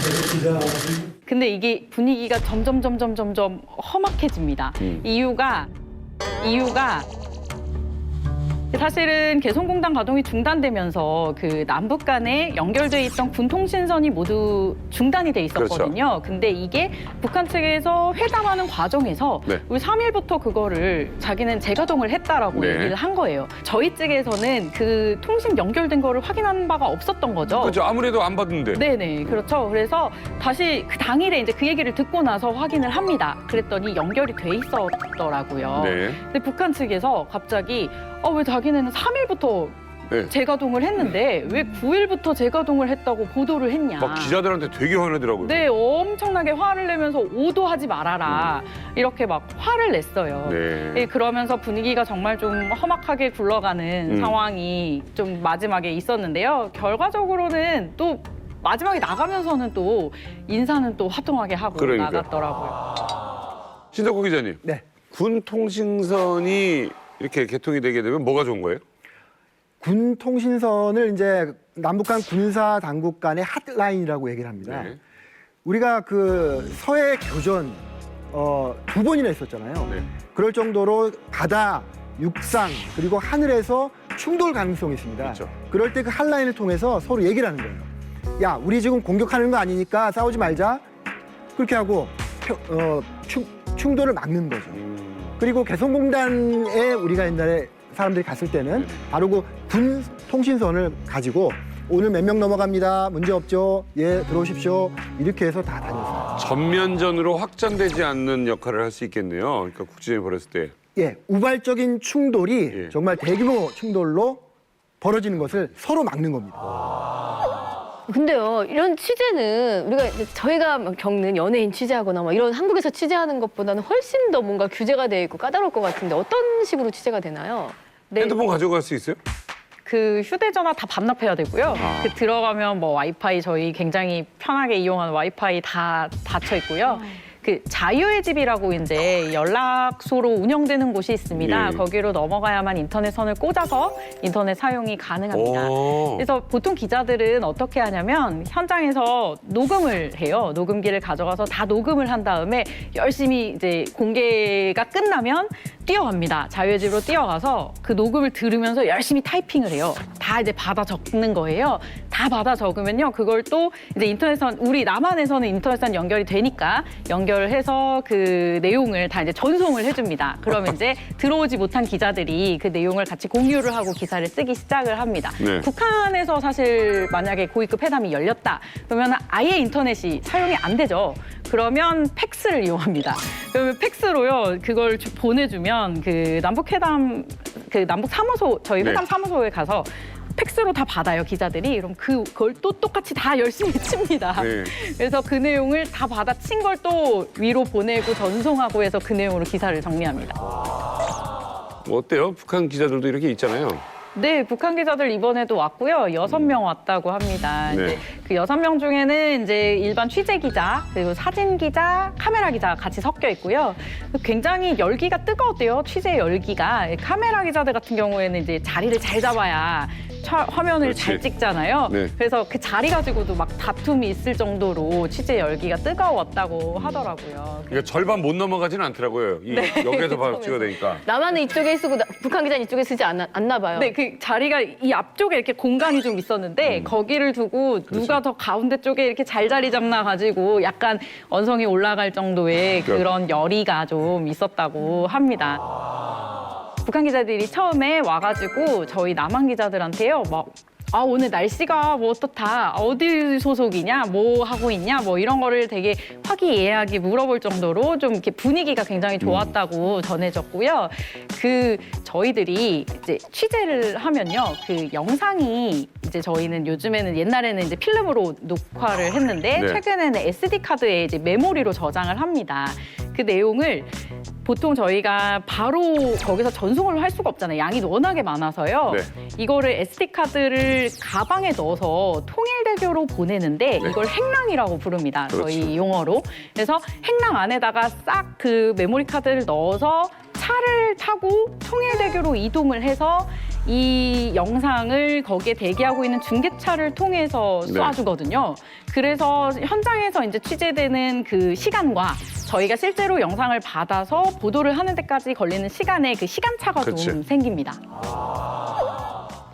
근데 이게 분위기가 점점 험악해집니다. 이유가 사실은 개성공단 가동이 중단되면서 그 남북 간에 연결돼 있던 군 통신선이 모두 중단이 돼 있었거든요. 그렇죠. 근데 이게 북한 측에서 회담하는 과정에서 네. 우리 3일부터 그거를 자기는 재가동을 했다라고 네. 얘기를 한 거예요. 저희 측에서는 그 통신 연결된 거를 확인한 바가 없었던 거죠. 그렇죠. 아무래도 안 받는데. 네네, 그렇죠. 그래서 다시 그 당일에 이제 그 얘기를 듣고 나서 확인을 합니다. 그랬더니 연결이 돼 있었더라고요. 네. 근데 북한 측에서 갑자기 왜 자기네는 3일부터 네. 재가동을 했는데 왜 9일부터 재가동을 했다고 보도를 했냐. 막 기자들한테 되게 화내더라고요. 네, 엄청나게 화를 내면서 오도하지 말아라. 이렇게 막 화를 냈어요. 네. 예, 그러면서 분위기가 정말 좀 험악하게 굴러가는 상황이 좀 마지막에 있었는데요. 결과적으로는 또 마지막에 나가면서는 또 인사는 또 화통하게 하고 그러니까요. 나갔더라고요. 신덕호 기자님. 네. 군 통신선이 이렇게 개통이 되게 되면 뭐가 좋은 거예요? 군 통신선을 이제 남북한 군사 당국 간의 핫라인이라고 얘기를 합니다. 네. 우리가 그 서해 교전 2번이나 있었잖아요. 네. 그럴 정도로 바다, 육상 그리고 하늘에서 충돌 가능성이 있습니다. 그렇죠. 그럴 때 그 핫라인을 통해서 서로 얘기를 하는 거예요. 야, 우리 지금 공격하는 거 아니니까 싸우지 말자. 그렇게 하고 충돌을 막는 거죠. 그리고 개성공단에 우리가 옛날에 사람들이 갔을 때는 바로 그 군 통신선을 가지고 오늘 몇 명 넘어갑니다. 문제 없죠? 예, 들어오십시오. 이렇게 해서 다 다녔어요. 전면전으로 확장되지 않는 역할을 할 수 있겠네요. 그러니까 국진이 벌였을 때. 예, 우발적인 충돌이 정말 대규모 충돌로 벌어지는 것을 서로 막는 겁니다. 근데요, 이런 취재는 우리가 이제 저희가 막 겪는 연예인 취재하거나 막 이런 한국에서 취재하는 것보다는 훨씬 더 뭔가 규제가 돼 있고 까다로울 것 같은데 어떤 식으로 취재가 되나요? 핸드폰 가져갈 수 있어요? 그 휴대전화 다 반납해야 되고요. 그 들어가면 뭐 와이파이 저희 굉장히 편하게 이용하는 와이파이 다 닫혀 있고요. 그 자유의 집이라고 이제 연락소로 운영되는 곳이 있습니다. 예. 거기로 넘어가야만 인터넷선을 꽂아서 인터넷 사용이 가능합니다. 그래서 보통 기자들은 어떻게 하냐면 현장에서 녹음을 해요. 녹음기를 가져가서 다 녹음을 한 다음에 열심히 이제 공개가 끝나면 뛰어갑니다. 자유의 집으로 뛰어가서 그 녹음을 들으면서 열심히 타이핑을 해요. 다 이제 받아 적는 거예요. 다 받아 적으면요. 그걸 또 이제 인터넷선, 우리 남한에서는 인터넷선 연결이 되니까 연결을 해서 그 내용을 다 이제 전송을 해줍니다. 그러면 이제 들어오지 못한 기자들이 그 내용을 같이 공유를 하고 기사를 쓰기 시작을 합니다. 네. 북한에서 사실 만약에 고위급 회담이 열렸다. 그러면 아예 인터넷이 사용이 안 되죠. 그러면 팩스를 이용합니다. 그러면 팩스로요, 그걸 보내주면 그 남북회담, 그 남북사무소, 저희 회담 사무소에 가서 팩스로 다 받아요, 기자들이. 그럼 그걸 또 똑같이 다 열심히 칩니다. 네. 그래서 그 내용을 다 받아친 걸 또 위로 보내고 전송하고 해서 그 내용으로 기사를 정리합니다. 뭐 어때요? 북한 기자들도 이렇게 있잖아요. 네, 북한 기자들 이번에도 왔고요. 6명 왔다고 합니다. 네. 이제 그 6명 중에는 이제 일반 취재 기자, 그리고 사진 기자, 카메라 기자 같이 섞여 있고요. 굉장히 열기가 뜨거웠대요. 취재 열기가. 카메라 기자들 같은 경우에는 이제 자리를 잘 잡아야 화면을 그렇지. 잘 찍잖아요. 네. 그래서 그 자리 가지고도 막 다툼이 있을 정도로 취재 열기가 뜨거웠다고 하더라고요. 그러니까 절반 못 넘어가지는 않더라고요. 여기에서 바로 찍어야 되니까. 남한은 이쪽에 쓰고 북한 기자는 이쪽에 쓰지 않나 봐요. 네, 그 자리가 이 앞쪽에 이렇게 공간이 좀 있었는데 거기를 두고 누가 더 가운데 쪽에 이렇게 잘 자리 잡나 가지고 약간 언성이 올라갈 정도의 그런 열의가 좀 있었다고 합니다. 북한 기자들이 처음에 와가지고 저희 남한 기자들한테요, 막 오늘 날씨가 뭐 어떻다, 어디 소속이냐, 뭐 하고 있냐, 뭐 이런 거를 되게 화기애애하게 물어볼 정도로 좀 이렇게 분위기가 굉장히 좋았다고 전해졌고요. 그 저희들이 이제 취재를 하면요, 그 영상이 이제 저희는 요즘에는 옛날에는 이제 필름으로 녹화를 했는데 네. 최근에는 SD 카드에 이제 메모리로 저장을 합니다. 그 내용을 보통 저희가 바로 거기서 전송을 할 수가 없잖아요. 양이 워낙에 많아서요. 네. 이거를 SD 카드를 가방에 넣어서 통일대교로 보내는데 네. 이걸 행랑이라고 부릅니다. 그렇죠. 저희 용어로. 그래서 행랑 안에다가 싹 그 메모리 카드를 넣어서 차를 타고 통일대교로 이동을 해서 이 영상을 거기에 대기하고 있는 중계차를 통해서 네. 쏴주거든요. 그래서 현장에서 이제 취재되는 그 시간과 저희가 실제로 영상을 받아서 보도를 하는 데까지 걸리는 시간에 그 시간차가 그치. 좀 생깁니다.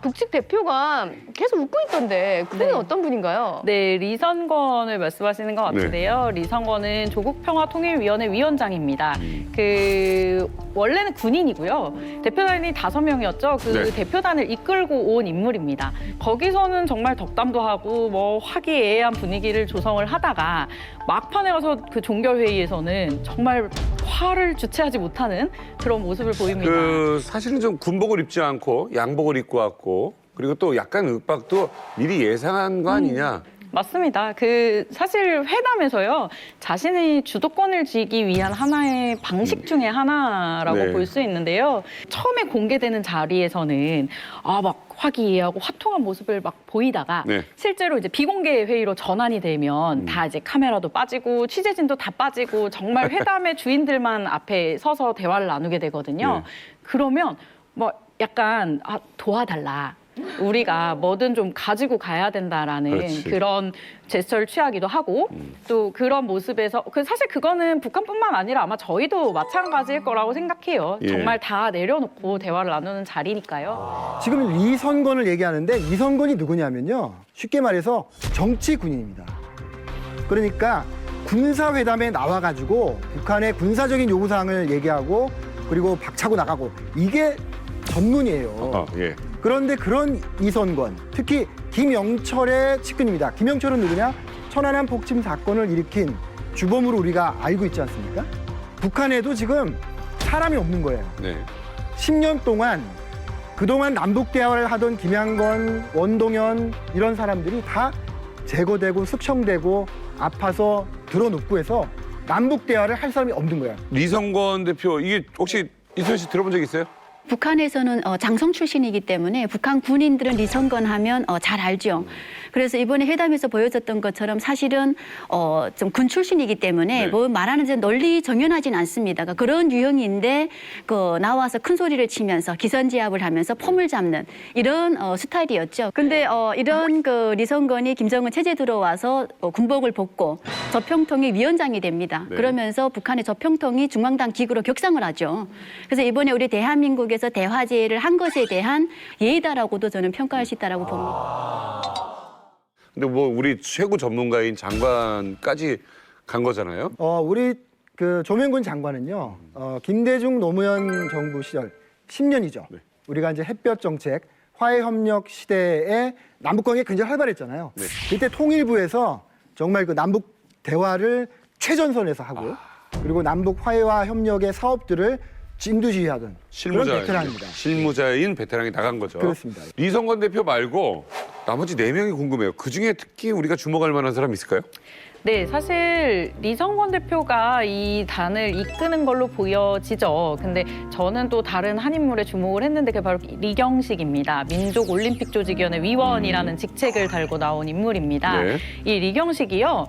북측 대표가 계속 웃고 있던데 그분은 어떤 분인가요? 네, 리선권을 말씀하시는 것 같은데요. 리선권은 조국평화통일위원회 위원장입니다. 그 원래는 군인이고요. 대표단이 5명이었죠. 그 네. 대표단을 이끌고 온 인물입니다. 거기서는 정말 덕담도 하고 뭐 화기애애한 분위기를 조성을 하다가 막판에 가서 그 종결회의에서는 정말 화를 주체하지 못하는 그런 모습을 보입니다. 그 사실은 좀 군복을 입지 않고 양복을 입고 왔고 그리고 또 약간 윽박도 미리 예상한 거 아니냐. 맞습니다. 그 사실 회담에서요, 자신의 주도권을 쥐기 위한 하나의 방식 중에 하나라고 네. 볼 수 있는데요. 처음에 공개되는 자리에서는 막 화기애애하고 화통한 모습을 막 보이다가 네. 실제로 이제 비공개 회의로 전환이 되면 다 이제 카메라도 빠지고 취재진도 다 빠지고 정말 회담의 주인들만 앞에 서서 대화를 나누게 되거든요. 네. 그러면 뭐 약간 도와달라. 우리가 뭐든 좀 가지고 가야 된다라는 그렇지. 그런 제스처를 취하기도 하고 또 그런 모습에서 사실 그거는 북한뿐만 아니라 아마 저희도 마찬가지일 거라고 생각해요. 예. 정말 다 내려놓고 대화를 나누는 자리니까요. 지금 리선권을 얘기하는데 리선권이 누구냐면요. 쉽게 말해서 정치 군인입니다. 그러니까 군사회담에 나와가지고 북한의 군사적인 요구사항을 얘기하고 그리고 박차고 나가고 이게 전문이에요. 예. 그런데 그런 이선권, 특히 김영철의 측근입니다. 김영철은 누구냐? 천안함 폭침 사건을 일으킨 주범으로 우리가 알고 있지 않습니까? 북한에도 지금 사람이 없는 거예요. 네. 10년 동안 그동안 남북 대화를 하던 김양건, 원동현 이런 사람들이 다 제거되고 숙청되고 아파서 드러눕고 해서 남북 대화를 할 사람이 없는 거야. 리성권 대표 이게 혹시 이소연 씨 들어본 적 있어요? 북한에서는 장성 출신이기 때문에 북한 군인들은 리성건 하면 잘 알죠. 그래서 이번에 회담에서 보여줬던 것처럼 사실은 좀 군 출신이기 때문에 뭐 말하는지 널리 정연하진 않습니다. 그러니까 그런 유형인데 나와서 큰 소리를 치면서 기선제압을 하면서 폼을 잡는 이런 스타일이었죠. 근데 이런 리성건이 김정은 체제 들어와서 군복을 벗고 저평통의 위원장이 됩니다. 네. 그러면서 북한의 저평통이 중앙당 기구로 격상을 하죠. 그래서 이번에 우리 대한민국에서 대화제를 한 것에 대한 예의다라고도 저는 평가할 수 있다라고 봅니다. 근데 뭐 우리 최고 전문가인 장관까지 간 거잖아요. 우리 그 조명근 장관은요, 김대중 노무현 정부 시절 10년이죠. 네. 우리가 이제 햇볕 정책, 화해협력 시대에 남북관계 굉장히 활발했잖아요. 네. 그때 통일부에서 정말 그 남북 대화를 최전선에서 하고 그리고 남북 화해와 협력의 사업들을 진두지휘하던 그런 베테랑입니다. 실무자인 베테랑이 나간 거죠. 그렇습니다. 리성권 대표 말고 나머지 4명이 궁금해요. 그중에 특히 우리가 주목할 만한 사람 있을까요? 네, 사실 리성권 대표가 이 단을 이끄는 걸로 보여지죠. 근데 저는 또 다른 한 인물에 주목을 했는데 그게 바로 리경식입니다. 민족올림픽조직위원회 위원이라는 직책을 달고 나온 인물입니다. 네. 이 리경식이요,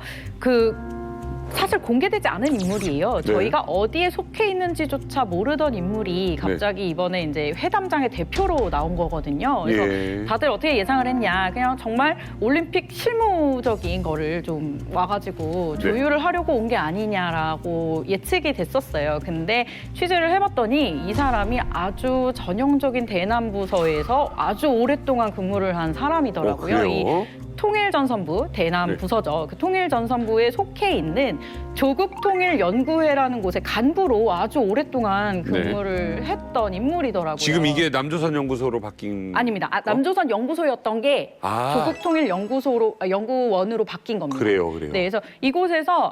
사실 공개되지 않은 인물이에요. 네. 저희가 어디에 속해 있는지조차 모르던 인물이 갑자기 이번에 이제 회담장의 대표로 나온 거거든요. 그래서 예. 다들 어떻게 예상을 했냐. 그냥 정말 올림픽 실무적인 거를 좀 와가지고 조율을 하려고 온 게 아니냐라고 예측이 됐었어요. 근데 취재를 해봤더니 이 사람이 아주 전형적인 대남부서에서 아주 오랫동안 근무를 한 사람이더라고요. 그래요? 통일전선부, 대남 부서죠. 그 통일전선부에 속해 있는 조국통일연구회라는 곳의 간부로 아주 오랫동안 근무를 했던 인물이더라고요. 지금 이게 남조선 연구소로 바뀐 아닙니다. 남조선 연구소였던 게 연구원으로 바뀐 겁니다. 그래요. 네, 그래서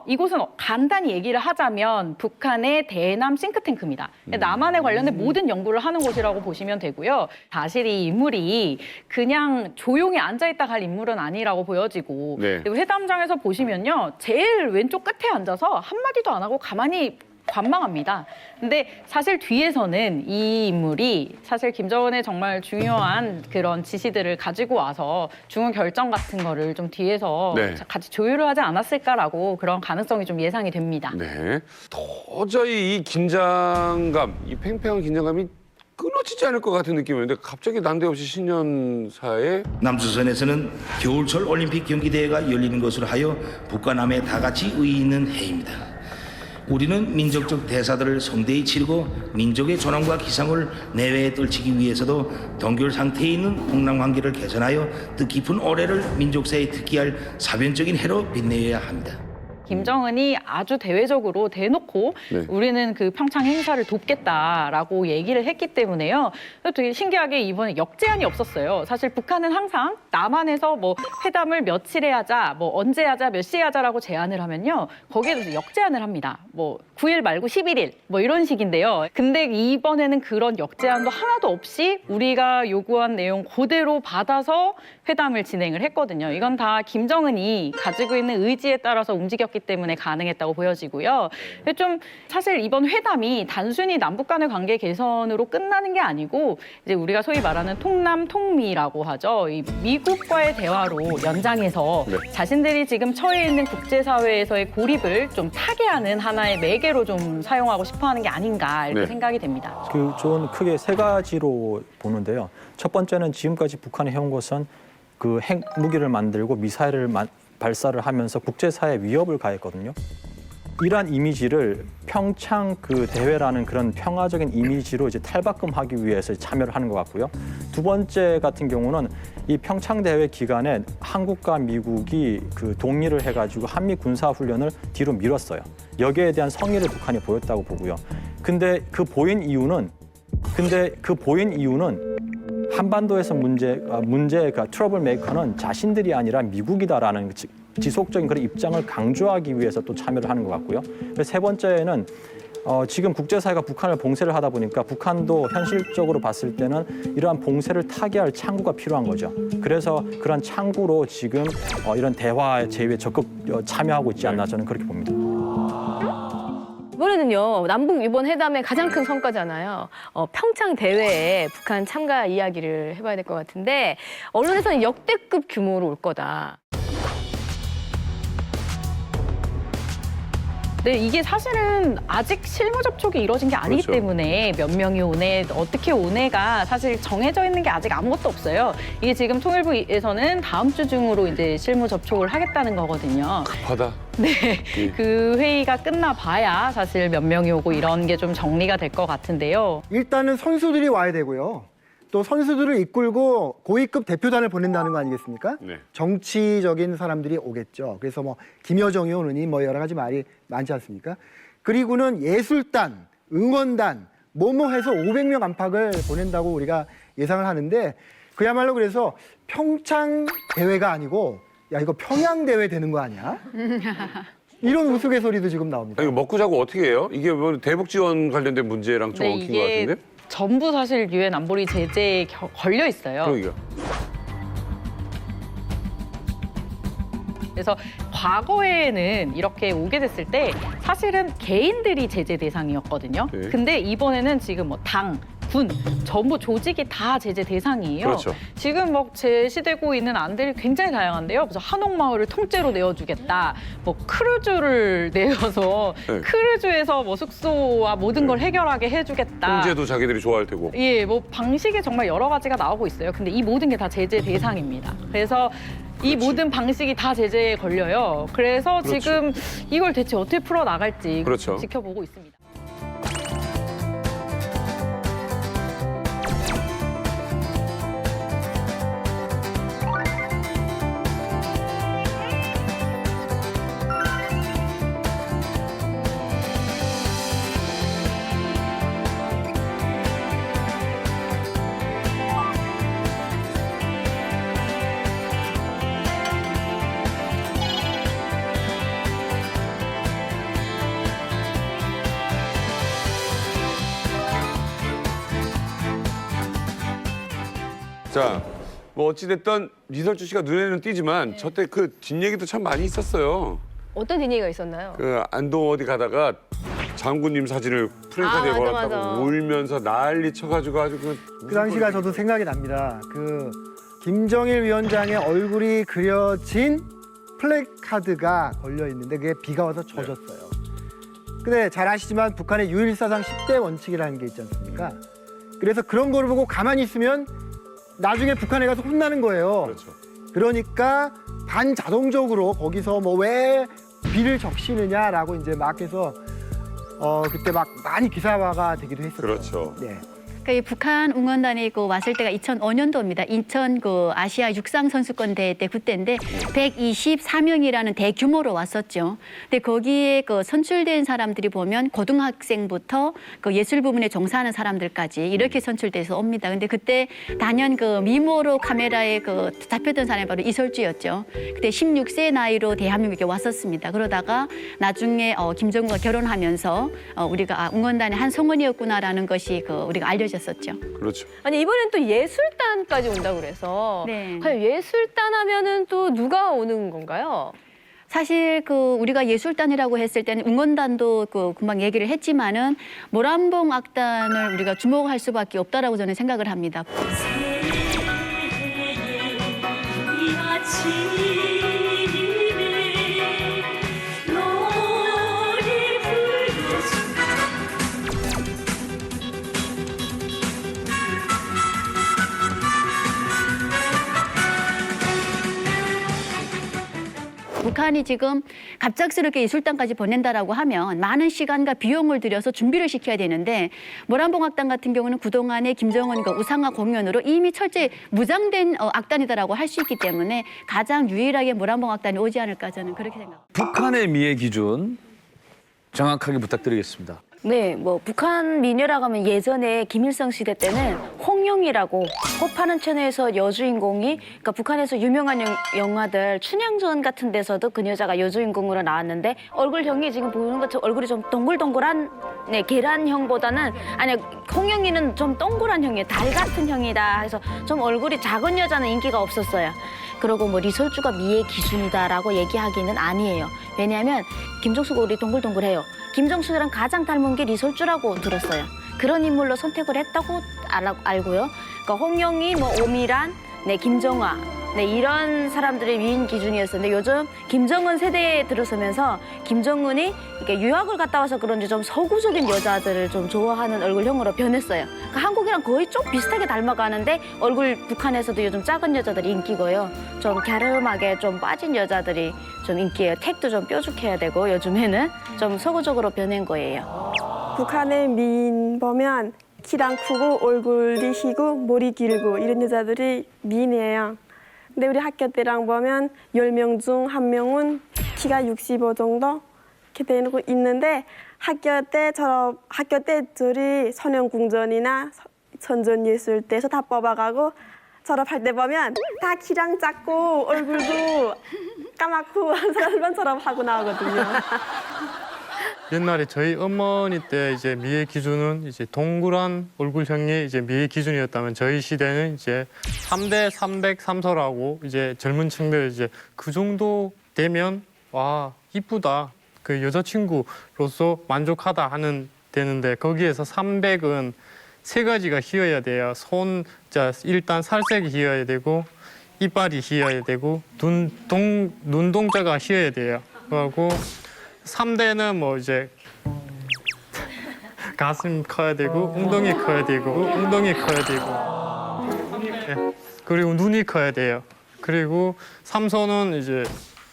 이곳은 간단히 얘기를 하자면 북한의 대남 싱크탱크입니다. 남한에 관련된 모든 연구를 하는 곳이라고 보시면 되고요. 사실 이 인물이 그냥 조용히 앉아있다 갈 인물은 아니라고 보여지고 네. 그리고 회담장에서 보시면요. 제일 왼쪽 끝에 앉아서 한마디도 안 하고 가만히 관망합니다. 근데 사실 뒤에서는 이 인물이 사실 김정은의 정말 중요한 그런 지시들을 가지고 와서 중요한 결정 같은 거를 좀 뒤에서 같이 조율을 하지 않았을까라고 그런 가능성이 좀 예상이 됩니다. 네. 도저히 이 긴장감, 이 팽팽한 긴장감이 끊어지지 않을 것 같은 느낌이었는데 갑자기 난데없이 신년사에 남조선에서는 겨울철 올림픽 경기대회가 열리는 것으로 하여 북과 남에 다 같이 의의 있는 해입니다. 우리는 민족적 대사들을 성대히 치르고 민족의 존엄과 기상을 내외에 떨치기 위해서도 동결 상태에 있는 북남 관계를 개선하여 뜻깊은 올해를 민족사에 특기할 사변적인 해로 빛내야 합니다. 김정은이 아주 대외적으로 대놓고 우리는 그 평창 행사를 돕겠다라고 얘기를 했기 때문에요. 되게 신기하게 이번에 역제안이 없었어요. 사실 북한은 항상 남한에서 뭐 회담을 며칠에 하자, 뭐 언제 하자, 몇 시에 하자라고 제안을 하면요. 거기에 대해서 역제안을 합니다. 뭐 9일 말고 11일 뭐 이런 식인데요. 근데 이번에는 그런 역제안도 하나도 없이 우리가 요구한 내용 그대로 받아서 회담을 진행을 했거든요. 이건 다 김정은이 가지고 있는 의지에 따라서 움직였기 때문에 가능했다고 보여지고요. 좀 사실 이번 회담이 단순히 남북 간의 관계 개선으로 끝나는 게 아니고 이제 우리가 소위 말하는 통남 통미라고 하죠. 이 미국과의 대화로 연장해서 자신들이 지금 처해 있는 국제사회에서의 고립을 좀 타개하는 하나의 매개로 좀 사용하고 싶어하는 게 아닌가 이렇게 생각이 됩니다. 저는 크게 세 가지로 보는데요. 첫 번째는 지금까지 북한이 해온 것은 그 핵무기를 만들고 미사일을 발사를 하면서 국제사회에 위협을 가했거든요. 이러한 이미지를 평창 그 대회라는 그런 평화적인 이미지로 이제 탈바꿈하기 위해서 참여를 하는 것 같고요. 두 번째 같은 경우는 이 평창 대회 기간에 한국과 미국이 그 동의를 해가지고 한미 군사 훈련을 뒤로 미뤘어요. 여기에 대한 성의를 북한이 보였다고 보고요. 근데 그 보인 이유는 근데 그 보인 이유는 한반도에서 문제가 트러블 메이커는 자신들이 아니라 미국이다라는 지속적인 그런 입장을 강조하기 위해서 또 참여를 하는 것 같고요. 세 번째는 지금 국제사회가 북한을 봉쇄를 하다 보니까 북한도 현실적으로 봤을 때는 이러한 봉쇄를 타개할 창구가 필요한 거죠. 그래서 그런 창구로 지금 이런 대화 제휴에 적극 참여하고 있지 않나 저는 그렇게 봅니다. 이번에는요, 남북 이번 회담의 가장 큰 성과잖아요. 평창 대회에 북한 참가 이야기를 해봐야 될 것 같은데 언론에서는 역대급 규모로 올 거다. 네, 이게 사실은 아직 실무 접촉이 이루어진 게 아니기 그렇죠. 때문에 몇 명이 오네, 어떻게 오네가 사실 정해져 있는 게 아직 아무것도 없어요. 이게 지금 통일부에서는 다음 주 중으로 이제 실무 접촉을 하겠다는 거거든요. 급하다. 네, 그 회의가 끝나 봐야 사실 몇 명이 오고 이런 게 좀 정리가 될 것 같은데요. 일단은 선수들이 와야 되고요. 또 선수들을 이끌고 고위급 대표단을 보낸다는 거 아니겠습니까? 네. 정치적인 사람들이 오겠죠. 그래서 뭐 김여정이 오느니 뭐 여러 가지 말이 많지 않습니까? 그리고는 예술단, 응원단, 뭐뭐 해서 500명 안팎을 보낸다고 우리가 예상을 하는데 그야말로 그래서 평창 대회가 아니고 야 이거 평양 대회 되는 거 아니야? 이런 우스갯소리도 지금 나옵니다. 이거 먹고 자고 어떻게 해요? 이게 뭐 대북 지원 관련된 문제랑 좀 얽힌 것 같은데? 전부 사실 유엔 안보리 제재에 걸려 있어요. 그러니까. 그래서 과거에는 이렇게 오게 됐을 때 사실은 개인들이 제재 대상이었거든요. 네. 근데 이번에는 지금 뭐 당, 군, 전부 조직이 다 제재 대상이에요. 그렇죠. 지금 뭐 제시되고 있는 안들이 굉장히 다양한데요. 그래서 한옥마을을 통째로 내어주겠다. 뭐 크루즈를 내어서 네. 크루즈에서 뭐 숙소와 모든 걸 해결하게 해주겠다. 통제도 자기들이 좋아할 테고. 예, 뭐 방식이 정말 여러 가지가 나오고 있어요. 근데 이 모든 게 다 제재 대상입니다. 그래서 이 모든 방식이 다 제재에 걸려요. 그래서 그렇지. 지금 이걸 대체 어떻게 풀어 나갈지 그렇죠. 지켜보고 있습니다. 자, 뭐 어찌됐든 이설주 씨가 눈에는 띄지만 저때 그 뒷얘기도 참 많이 있었어요. 어떤 뒷얘기가 있었나요? 그 안동 어디 가다가 장군님 사진을 프랜차이즈에 맞아, 걸었다고 맞아. 울면서 난리 쳐가지고 아주 그 당시가 저도 생각이 납니다. 그 김정일 위원장의 얼굴이 그려진 플래카드가 걸려 있는데 그게 비가 와서 젖었어요. 근데 잘 아시지만 북한의 유일사상 10대 원칙이라는 게 있지 않습니까? 그래서 그런 거를 보고 가만히 있으면 나중에 북한에 가서 혼나는 거예요. 그렇죠. 그러니까 반자동적으로 거기서 뭐 왜 비를 적시느냐라고 이제 막 해서 그때 막 많이 기사화가 되기도 했었죠. 그렇죠. 네. 그러니까 이 북한 응원단이 왔을 때가 2005년도입니다. 인천 아시아 육상 선수권 대회 때 그때인데 124명이라는 대규모로 왔었죠. 근데 거기에 선출된 사람들이 보면 고등학생부터 예술 부문에 종사하는 사람들까지 이렇게 선출돼서 옵니다. 근데 그때 단연 미모로 카메라에 잡혔던 사람이 바로 이설주였죠. 그때 16세 나이로 대한민국에 왔었습니다. 그러다가 나중에 김정은과 결혼하면서 우리가 응원단의 한 성원이었구나라는 것이 우리가 알려졌어요. 그렇죠. 아니 이번엔 또 예술단까지 온다고 그래서 네. 과연 예술단 하면은 또 누가 오는 건가요? 사실 우리가 예술단이라고 했을 때는 응원단도 금방 얘기를 했지만은 모란봉 악단을 우리가 주목할 수밖에 없다라고 저는 생각을 합니다. 북한이 지금 갑작스럽게 예술단까지 보낸다라고 하면 많은 시간과 비용을 들여서 준비를 시켜야 되는데 모란봉 악단 같은 경우는 그동안의 김정은 우상화 공연으로 이미 철저히 무장된 악단이다라고 할 수 있기 때문에 가장 유일하게 모란봉 악단이 오지 않을까 저는 그렇게 생각합니다. 북한의 미의 기준 정확하게 부탁드리겠습니다. 네, 뭐 북한 미녀라고 하면 예전에 김일성 시대 때는 홍룡이라고 호파는 천에서 여주인공이 그러니까 북한에서 유명한 영화들 춘향전 같은 데서도 그 여자가 여주인공으로 나왔는데 얼굴형이 지금 보는 것처럼 얼굴이 좀 동글동글한 네, 계란형보다는 아니 홍룡이는 좀 동그란 형이에요. 달 같은 형이다 해서 좀 얼굴이 작은 여자는 인기가 없었어요. 그리고 뭐 리설주가 미의 기준이다라고 얘기하기는 아니에요. 왜냐하면 김정수가 우리 동글동글해요. 김정수랑 가장 닮은 게 리설주라고 들었어요. 그런 인물로 선택을 했다고 알고요. 그러니까 홍영희, 뭐 오미란, 네 김정화, 네 이런 사람들의 위인 기준이었었는데 요즘 김정은 세대에 들어서면서 김정은이 이렇게 유학을 갔다 와서 그런지 좀 서구적인 여자들을 좀 좋아하는 얼굴형으로 변했어요. 그러니까 한국이랑 거의 좀 비슷하게 닮아가는데 얼굴 북한에서도 요즘 작은 여자들이 인기고요. 좀 갸름하게 좀 빠진 여자들이 좀 인기예요. 택도 좀 뾰족해야 되고 요즘에는 좀 서구적으로 변한 거예요. 북한의 미인 보면 키랑 크고 얼굴이 희고 머리 길고 이런 여자들이 미인이에요. 근데 우리 학교 때랑 보면 10명 중 1명은 키가 65 정도 이렇게 되고 있는데 학교 때 저리 선영궁전이나 선전예술대에서 다 뽑아가고 졸업할 때 보면 다 키랑 작고 얼굴도 까맣고 한 사람만 졸업하고 나오거든요. 옛날에 저희 어머니 때 이제 미의 기준은 이제 동그란 얼굴형이 이제 미의 기준이었다면 저희 시대는 이제 3대 300삼서라고 이제 젊은 층들 이제 그 정도 되면 와 이쁘다 그 여자친구로서 만족하다 하는 되는데 거기에서 300은 세 가지가 희어야 돼요. 일단 살색이 희어야 되고 이빨이 희어야 되고 눈동자가 희어야 돼요. 그리고 3대는 뭐 이제 가슴 커야 되고 엉덩이 커야 되고 엉덩이 커야 되고 네. 그리고 눈이 커야 돼요. 그리고 3선은 이제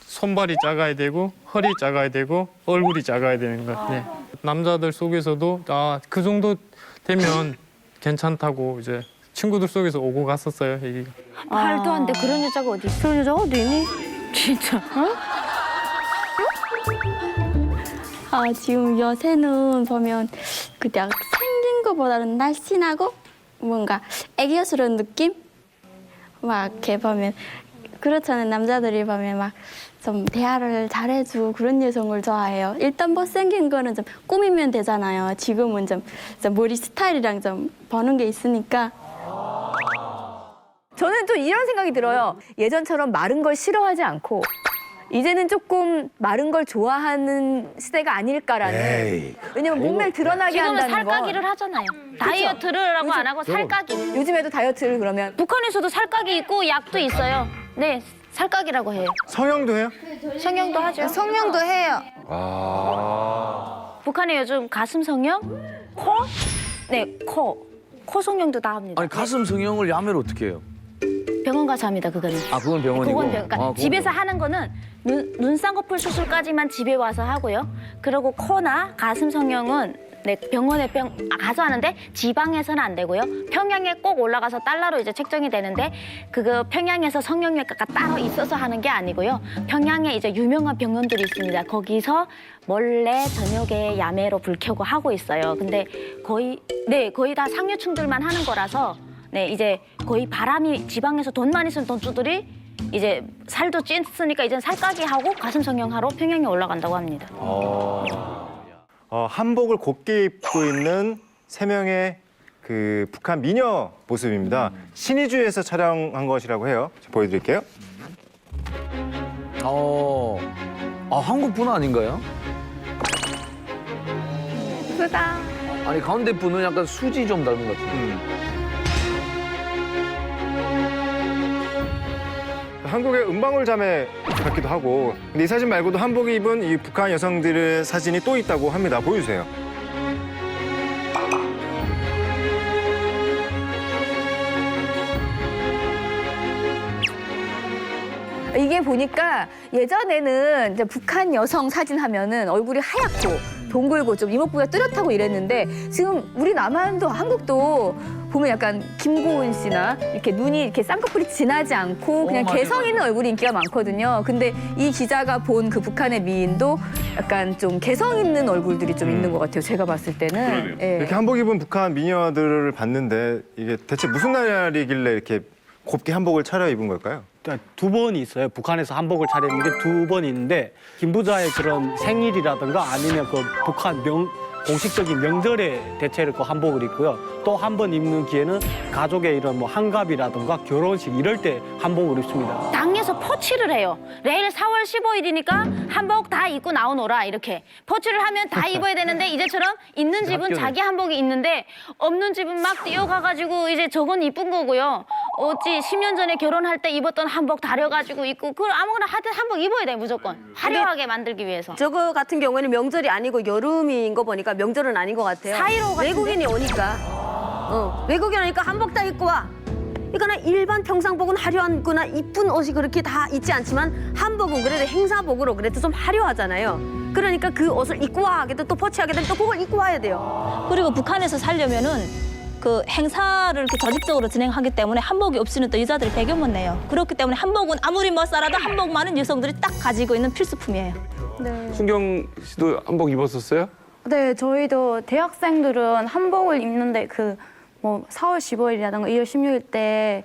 손발이 작아야 되고 허리 작아야 되고 얼굴이 작아야 되는 거. 네. 남자들 속에서도 그 정도 되면 괜찮다고 이제 친구들 속에서 오고 갔었어요 얘기가. 말도 안 돼. 그런 여자가 어디 있어? 그런 여자가 어디 있니? 진짜. 지금 요새는 보면 그냥 생긴 것보다는 날씬하고 뭔가 애교스러운 느낌? 막 이렇게 보면 그렇잖아요. 남자들이 보면 막 좀 대화를 잘해주고 그런 여성을 좋아해요. 일단 못생긴 거는 좀 꾸미면 되잖아요. 지금은 좀 머리 스타일이랑 좀 보는 게 있으니까. 저는 좀 이런 생각이 들어요. 예전처럼 마른 걸 싫어하지 않고 이제는 조금 마른 걸 좋아하는 시대가 아닐까라는. 왜냐면 몸매를 드러나게 지금은 한다는 건. 살까기를 하잖아요. 다이어트를 안 하고 살까기. 요즘에도 다이어트를 그러면. 북한에서도 살까기 있고 약도 있어요. 네, 살까기라고 해요. 성형도 해요? 성형도 하죠. 성형도 해요. 북한에 요즘 가슴 성형, 코, 네, 코 성형도 다 합니다. 아니 가슴 성형을 야매로 어떻게 해요? 병원 가서 합니다, 그거는. 아 그건 병원이고. 그러니까 그건 집에서 병원. 하는 거는 눈 쌍꺼풀 수술까지만 집에 와서 하고요. 그리고 코나 가슴 성형은 네, 병원에 가서 하는데 지방에서는 안 되고요. 평양에 꼭 올라가서 달러로 이제 책정이 되는데 그거 평양에서 성형외과가 따로 있어서 하는 게 아니고요. 평양에 이제 유명한 병원들이 있습니다. 거기서 몰래 저녁에 야매로 불 켜고 하고 있어요. 근데 거의 다 상류층들만 하는 거라서 네, 이제 거의 바람이 지방에서 돈 많이 쓰는 돈주들이 이제 살도 찐으니까 이제 살까기 하고 가슴 성형하러 평양에 올라간다고 합니다. 한복을 곱게 입고 있는 3명의 그 북한 미녀 모습입니다. 신의주에서 촬영한 것이라고 해요. 보여드릴게요. 한국 분 아닌가요? 예쁘다. 아니 가운데 분은 약간 수지 좀 닮은 것 같은데. 한국의 은방울 자매 같기도 하고. 근데 이 사진 말고도 한복 입은 이 북한 여성들의 사진이 또 있다고 합니다. 보여주세요. 이게 보니까 예전에는 이제 북한 여성 사진 하면은 얼굴이 하얗고 동글고 좀 이목구비가 뚜렷하고 이랬는데 지금 우리 남한도 한국도 보면 약간 김고은 씨나 이렇게 눈이 이렇게 쌍꺼풀이 진하지 않고 그냥 맞아요, 개성 있는 얼굴이 인기가 많거든요. 근데 이 기자가 본 그 북한의 미인도 약간 좀 개성 있는 얼굴들이 좀 있는 것 같아요. 제가 봤을 때는. 예. 이렇게 한복 입은 북한 미녀들을 봤는데 이게 대체 무슨 날이길래 이렇게 곱게 한복을 차려입은 걸까요? 두 번이 있어요. 북한에서 한복을 차려입는 게 두 번 있는데 김 부자의 그런 생일이라든가 아니면 그 북한 공식적인 명절에 대체로 그 한복을 입고요. 또 한 번 입는 기회는 가족의 이런 뭐 환갑이라든가 결혼식 이럴 때 한복을 입습니다. 당에서 포치를 해요. 내일 4월 15일이니까 한복 다 입고 나오노라 이렇게. 포치를 하면 다 입어야 되는데 이제처럼 있는 집은 자기 한복이 있는데 없는 집은 막 뛰어가가지고 이제 저건 이쁜 거고요. 어찌 10년 전에 결혼할 때 입었던 한복 다려가지고 입고 그걸 아무거나 하여튼 한복 입어야 돼 무조건. 화려하게 만들기 위해서. 저거 같은 경우에는 명절이 아니고 여름인 거 보니까 명절은 아닌 것 같아요. 사이로 같은데? 외국인이 오니까. 외국인 오니까 한복 다 입고 와. 그러니까 일반 평상복은 화려한 거나 이쁜 옷이 그렇게 다 있지 않지만 한복은 그래도 행사복으로 그래도 좀 화려하잖아요. 그러니까 그 옷을 입고 와 하게 또 포치하게 되면 또 그걸 입고 와야 돼요. 그리고 북한에서 살려면은 그 행사를 이렇게 조직적으로 진행하기 때문에 한복이 없이는 또 여자들이 배겨 못 내요. 그렇기 때문에 한복은 아무리 못 살아도 한복만은 여성들이 딱 가지고 있는 필수품이에요. 네. 순경 씨도 한복 입었었어요? 네, 저희도 대학생들은 한복을 입는데 뭐 4월 15일이라든가 2월 16일 때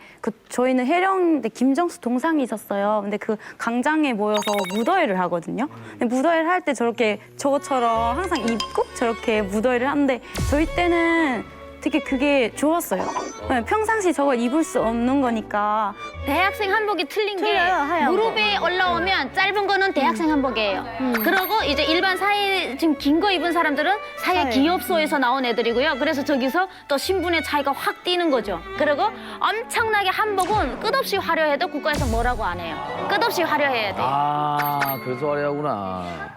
저희는 해령대 김정수 동상이 있었어요. 근데 그 강장에 모여서 무더회를 하거든요. 근데 무더회를 할 때 저렇게 저것처럼 항상 입고 저렇게 무더회를 하는데 저희 때는 되게 그게 좋았어요. 평상시 저걸 입을 수 없는 거니까. 대학생 한복이 틀린 게 틀려요, 하얀 무릎에 올라오면 짧은 거는 대학생 한복이에요. 그리고 이제 일반 사이 지금 긴 거 입은 사람들은 사회 기업소에서 나온 애들이고요. 그래서 저기서 또 신분의 차이가 확 띄는 거죠. 그리고 엄청나게 한복은 끝없이 화려해도 국가에서 뭐라고 안 해요. 끝없이 화려해야 돼. 아, 그래서 화려하구나.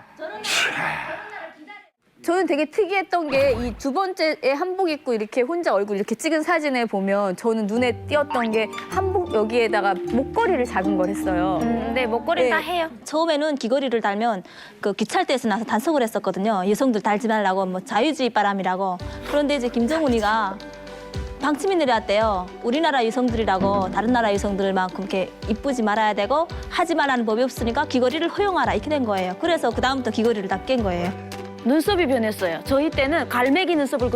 저는 되게 특이했던 게 이 두 번째에 한복 입고 이렇게 혼자 얼굴 이렇게 찍은 사진을 보면 저는 눈에 띄었던 게 한복 여기에다가 목걸이를 작은 걸 했어요. 네, 목걸이 다 해요. 처음에는 귀걸이를 달면 그 귀찰대에서 나서 단속을 했었거든요. 여성들 달지 말라고 뭐 자유주의 바람이라고. 그런데 이제 김정은이가 방침이 내려왔대요. 우리나라 여성들이라고 다른 나라 여성들만큼 이렇게 이쁘지 말아야 되고 하지 말라는 법이 없으니까 귀걸이를 허용하라 이렇게 된 거예요. 그래서 그다음부터 귀걸이를 다 깬 거예요. 눈썹이 변했어요. 저희 때는 갈매기 눈썹을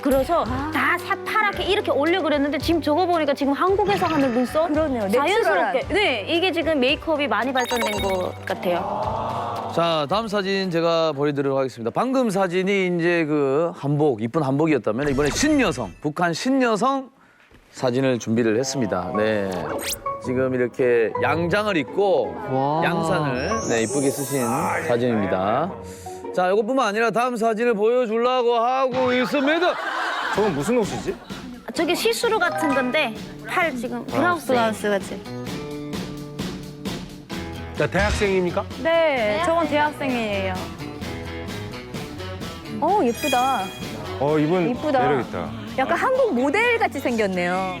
그려서 다 새파랗게 이렇게 올려 그랬는데 지금 저거 보니까 지금 한국에서 하는 눈썹 그러네요. 자연스럽게. 네, 이게 지금 메이크업이 많이 발전된 것 같아요. 자, 다음 사진 제가 보여드리도록 하겠습니다. 방금 사진이 이제 그 한복, 이쁜 한복이었다면 이번에 신여성, 북한 신여성 사진을 준비를 했습니다. 네. 지금 이렇게 양장을 입고 양산을 이쁘게 쓰신 사진입니다. 자, 이것뿐만 아니라 다음 사진을 보여주려고 하고 있습니다. 저건 무슨 옷이지? 저게 시스루 같은 건데 팔 지금 브라우스 같이. 대학생입니까? 네, 저건 대학생이에요. 예쁘다. 이분 이쁘다. 매력있다. 약간 한국 모델 같이 생겼네요.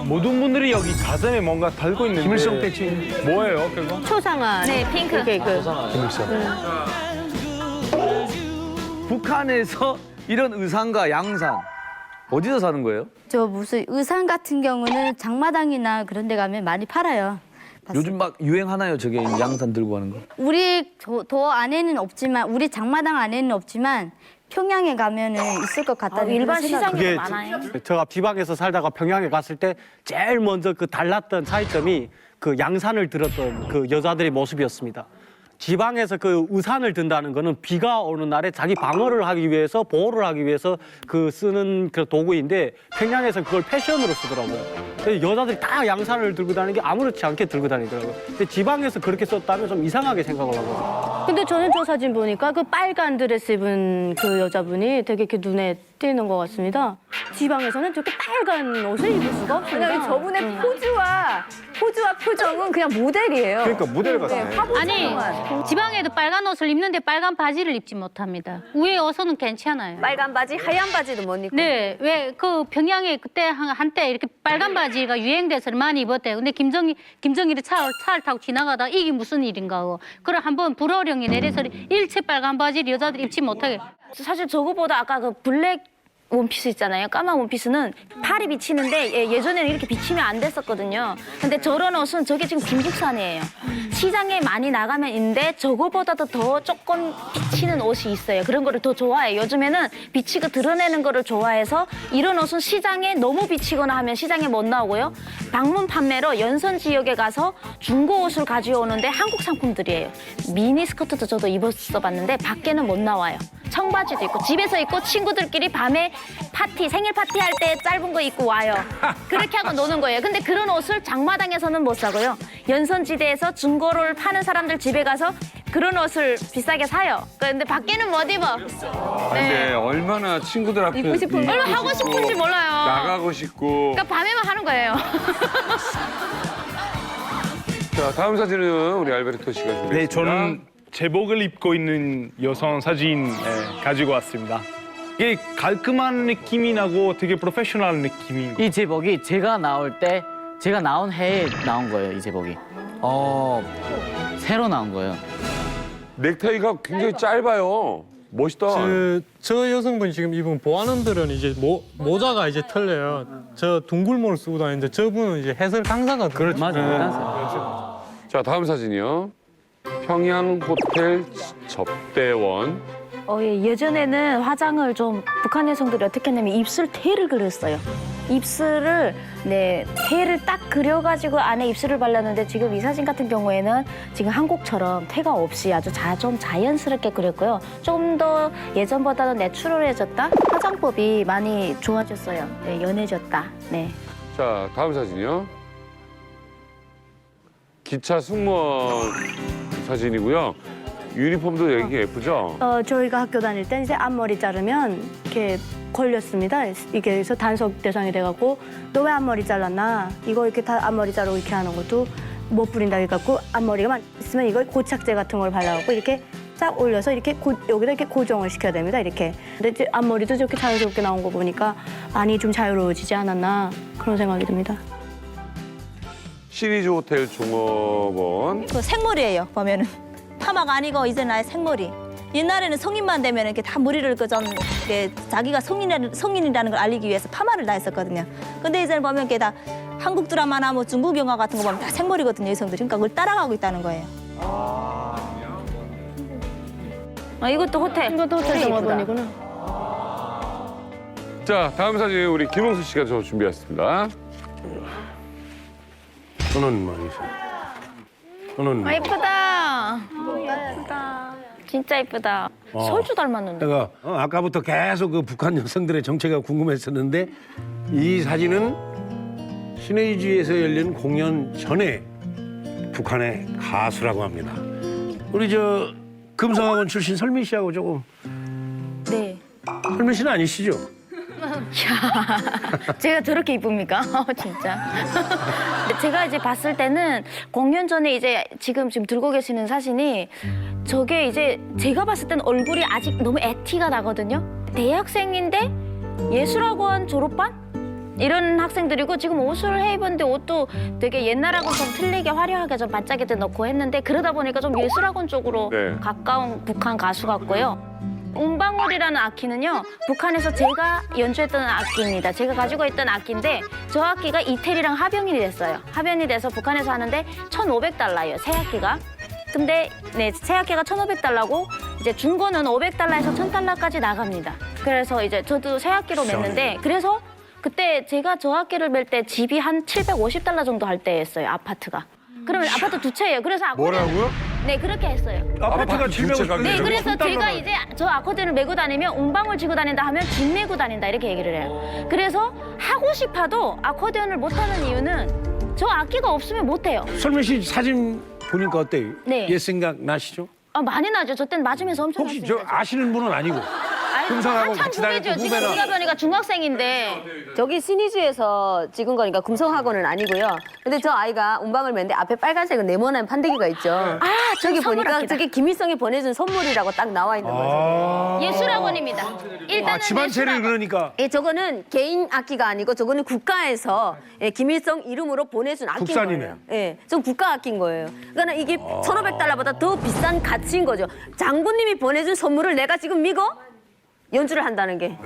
모든 분들이 여기 가슴에 뭔가 달고 있는데 김일성 패치. 뭐예요 그거? 초상화. 네, 핑크. 김일성. 북한에서 이런 의상과 양산 어디서 사는 거예요? 저 무슨 의상 같은 경우는 장마당이나 그런 데 가면 많이 팔아요. 요즘 막 유행하나요? 저게 양산 들고 가는 거? 우리 도 안에는 없지만 우리 장마당 안에는 없지만 평양에 가면은 있을 것 같다는 일반 그런 생각이 시장에도 많아요. 제가 비박에서 살다가 평양에 갔을 때 제일 먼저 그 달랐던 차이점이 그 양산을 들었던 그 여자들의 모습이었습니다. 지방에서 그 우산을 든다는 거는 비가 오는 날에 자기 방어를 하기 위해서 보호를 하기 위해서 그 쓰는 그 도구인데 평양에서 그걸 패션으로 쓰더라고요. 근데 여자들이 다 양산을 들고 다니는 게 아무렇지 않게 들고 다니더라고요. 근데 지방에서 그렇게 썼다면 좀 이상하게 생각을 하거든요. 근데 저는 저 사진 보니까 그 빨간 드레스 입은 그 여자분이 되게 이렇게 눈에 띄는 것 같습니다. 지방에서는 저렇게 빨간 옷을 입을 수가 없습니다. 왜냐면 저분의 포즈와 표정은 그냥 모델이에요. 그러니까 모델 같네. 아니 지방에도 빨간 옷을 입는데 빨간 바지를 입지 못합니다. 위에 옷은 괜찮아요. 빨간 바지, 하얀 바지도 못 입고. 네, 왜 그 평양에 그때 한때 이렇게 빨간 바지가 유행돼서 많이 입었대요. 근데 김정일이 차를 타고 지나가다 이게 무슨 일인가 하고 그래 한번 불호령이 내려서 일체 빨간 바지를 여자들이 입지 못하게. 사실 저거보다 아까 그 블랙 원피스 있잖아요. 까만 원피스는 팔이 비치는데 예전에는 이렇게 비치면 안 됐었거든요. 근데 저런 옷은 저게 지금 김국산이에요. 시장에 많이 나가면 있는데 저거보다도 더 조금 비치는 옷이 있어요. 그런 거를 더 좋아해요. 요즘에는 비치고 드러내는 거를 좋아해서 이런 옷은 시장에 너무 비치거나 하면 시장에 못 나오고요. 방문 판매로 연선 지역에 가서 중고 옷을 가져오는데 한국 상품들이에요. 미니 스커트도 저도 입었어 봤는데 밖에는 못 나와요. 청바지도 있고 집에서 입고 친구들끼리 밤에 생일 파티 할 때 짧은 거 입고 와요. 그렇게 하고 노는 거예요. 근데 그런 옷을 장마당에서는 못 사고요. 연선지대에서 중고를 파는 사람들 집에 가서 그런 옷을 비싸게 사요. 근데 밖에는 못 입어. 근데 얼마나 친구들 앞에 입고 싶은 얼마나 하고 싶은지 몰라요. 나가고 싶고. 그러니까 밤에만 하는 거예요. 자, 다음 사진은 우리 알베르토 씨가 준비했습니다. 네, 저는 제복을 입고 있는 여성 사진 가지고 왔습니다. 이게 깔끔한 느낌이 나고 되게 프로페셔널 느낌이. 이 제복이 제가 나온 해에 나온 거예요, 이 제복이. 새로 나온 거예요. 넥타이가 굉장히 짧아요. 멋있다. 저 여성분이 지금 입은 보안원들은 이제 모자가 이제 틀려요. 저 둥글모를 쓰고 다니는데 저분은 이제 해설 강사가 그렇죠. 맞아요. 자, 다음 사진이요. 평양 호텔 접대원. 예전에는 화장을 좀 북한 여성들이 어떻게 했냐면 입술 태를 그렸어요. 입술을 태를 딱 그려가지고 안에 입술을 발랐는데 지금 이 사진 같은 경우에는 지금 한국처럼 태가 없이 아주 좀 자연스럽게 그렸고요. 좀 더 예전보다는 내추럴해졌다. 화장법이 많이 좋아졌어요. 네, 연해졌다. 네. 자, 다음 사진이요. 기차 승무원 사진이고요. 유니폼도 되게 예쁘죠? 저희가 학교 다닐 때 이제 앞머리 자르면 이렇게 걸렸습니다. 이게 그래서 단속 대상이 돼갖고 너 왜 앞머리 잘랐나? 이거 이렇게 다 앞머리 자르고 이렇게 하는 것도 못 부린다 해갖고 앞머리가 있으면 이걸 고착제 같은 걸 발라갖고 이렇게 쫙 올려서 이렇게 여기다 이렇게 고정을 시켜야 됩니다. 이렇게. 근데 이제 앞머리도 저렇게 자연스럽게 나온 거 보니까 많이 좀 자유로워지지 않았나 그런 생각이 듭니다. 시리즈 호텔 종업원. 그 생머리예요, 보면은. 파마가 아니고 이제는 아예 생머리. 옛날에는 성인만 되면 이렇게 다 머리를 자기가 성인이라는 걸 알리기 위해서 파마를 다 했었거든요. 근데 이제는 보면 이게 다 한국 드라마나 뭐 중국 영화 같은 거 보면 다 생머리거든요, 여성들이. 그러니까 그걸 따라가고 있다는 거예요. 이것도 호텔. 이것도 호텔 종업원이구나. 자, 다음 사진 우리 김홍수 씨가 저 준비했습니다. 저는 말이죠. 저는 예쁘다. 예쁘다. 진짜 예쁘다. 설주 닮았는데. 내가 아까부터 계속 그 북한 여성들의 정체가 궁금했었는데 이 사진은 신의주에서 열린 공연 전에 북한의 가수라고 합니다. 우리 저 금성학원 출신 설민 씨하고 조금. 네. 설민 씨는 아니시죠? 제가 저렇게 이쁩니까? 진짜. 제가 이제 봤을 때는 공연 전에 이제 지금 들고 계시는 사진이 저게 이제 제가 봤을 때는 얼굴이 아직 너무 애티가 나거든요. 대학생인데 예술학원 졸업반? 이런 학생들이고 지금 옷을 해입었는데 옷도 되게 옛날하고 좀 틀리게 화려하게 좀 반짝이게 넣고 했는데 그러다 보니까 좀 예술학원 쪽으로 가까운 북한 가수 같고요. 운방울이라는 악기는요, 북한에서 제가 연주했던 악기입니다. 제가 가지고 있던 악기인데 저 악기가 이태리랑 합연이 됐어요. 합연이 돼서 북한에서 하는데 1,500달러예요, 새 악기가. 근데 새 악기가 1,500달러고 이제 중고는 500달러에서 1,000달러까지 나갑니다. 그래서 이제 저도 새 악기로 맸는데 그래서 그때 제가 저 악기를 멜 때 집이 한 750달러 정도 할 때였어요, 아파트가. 그러면 아파트 두 채예요. 그래서 뭐라고요? 네, 그렇게 했어요. 아파트가 750. 네, 그래서 제가 이제 저 아코디언을 메고 다니면 운방울 쥐고 다닌다 하면 쥐 메고 다닌다 이렇게 얘기를 해요. 그래서 하고 싶어도 아코디언을 못하는 이유는 저 악기가 없으면 못해요. 설민 씨 사진 보니까 어때요? 네. 옛 생각 나시죠? 많이 나죠. 저 때는 맞으면서 엄청 혹시 저 아시는 분은 아니고? 금성하고 한참 같이 다녔고 후배죠. 지금 후배는 우리가 보니까 중학생인데 저기 신의주에서 찍은 거니까 금성학원은 아니고요. 근데 저 아이가 운방을 맸는데 앞에 빨간색은 네모난 판때기가 있죠. 저기 보니까 저게 김일성이 보내준 선물이라고 딱 나와 있는 거죠. 예술학원입니다. 일단은 집안체를 그러니까 예, 저거는 개인 악기가 아니고 저거는 국가에서 예, 김일성 이름으로 보내준 악기인 국산이네. 거예요. 예, 전 국가 악기인 거예요. 그러니까 이게 1,500달러보다 더 비싼 가치인 거죠. 장군님이 보내준 선물을 내가 지금 믿어 연주를 한다는 게.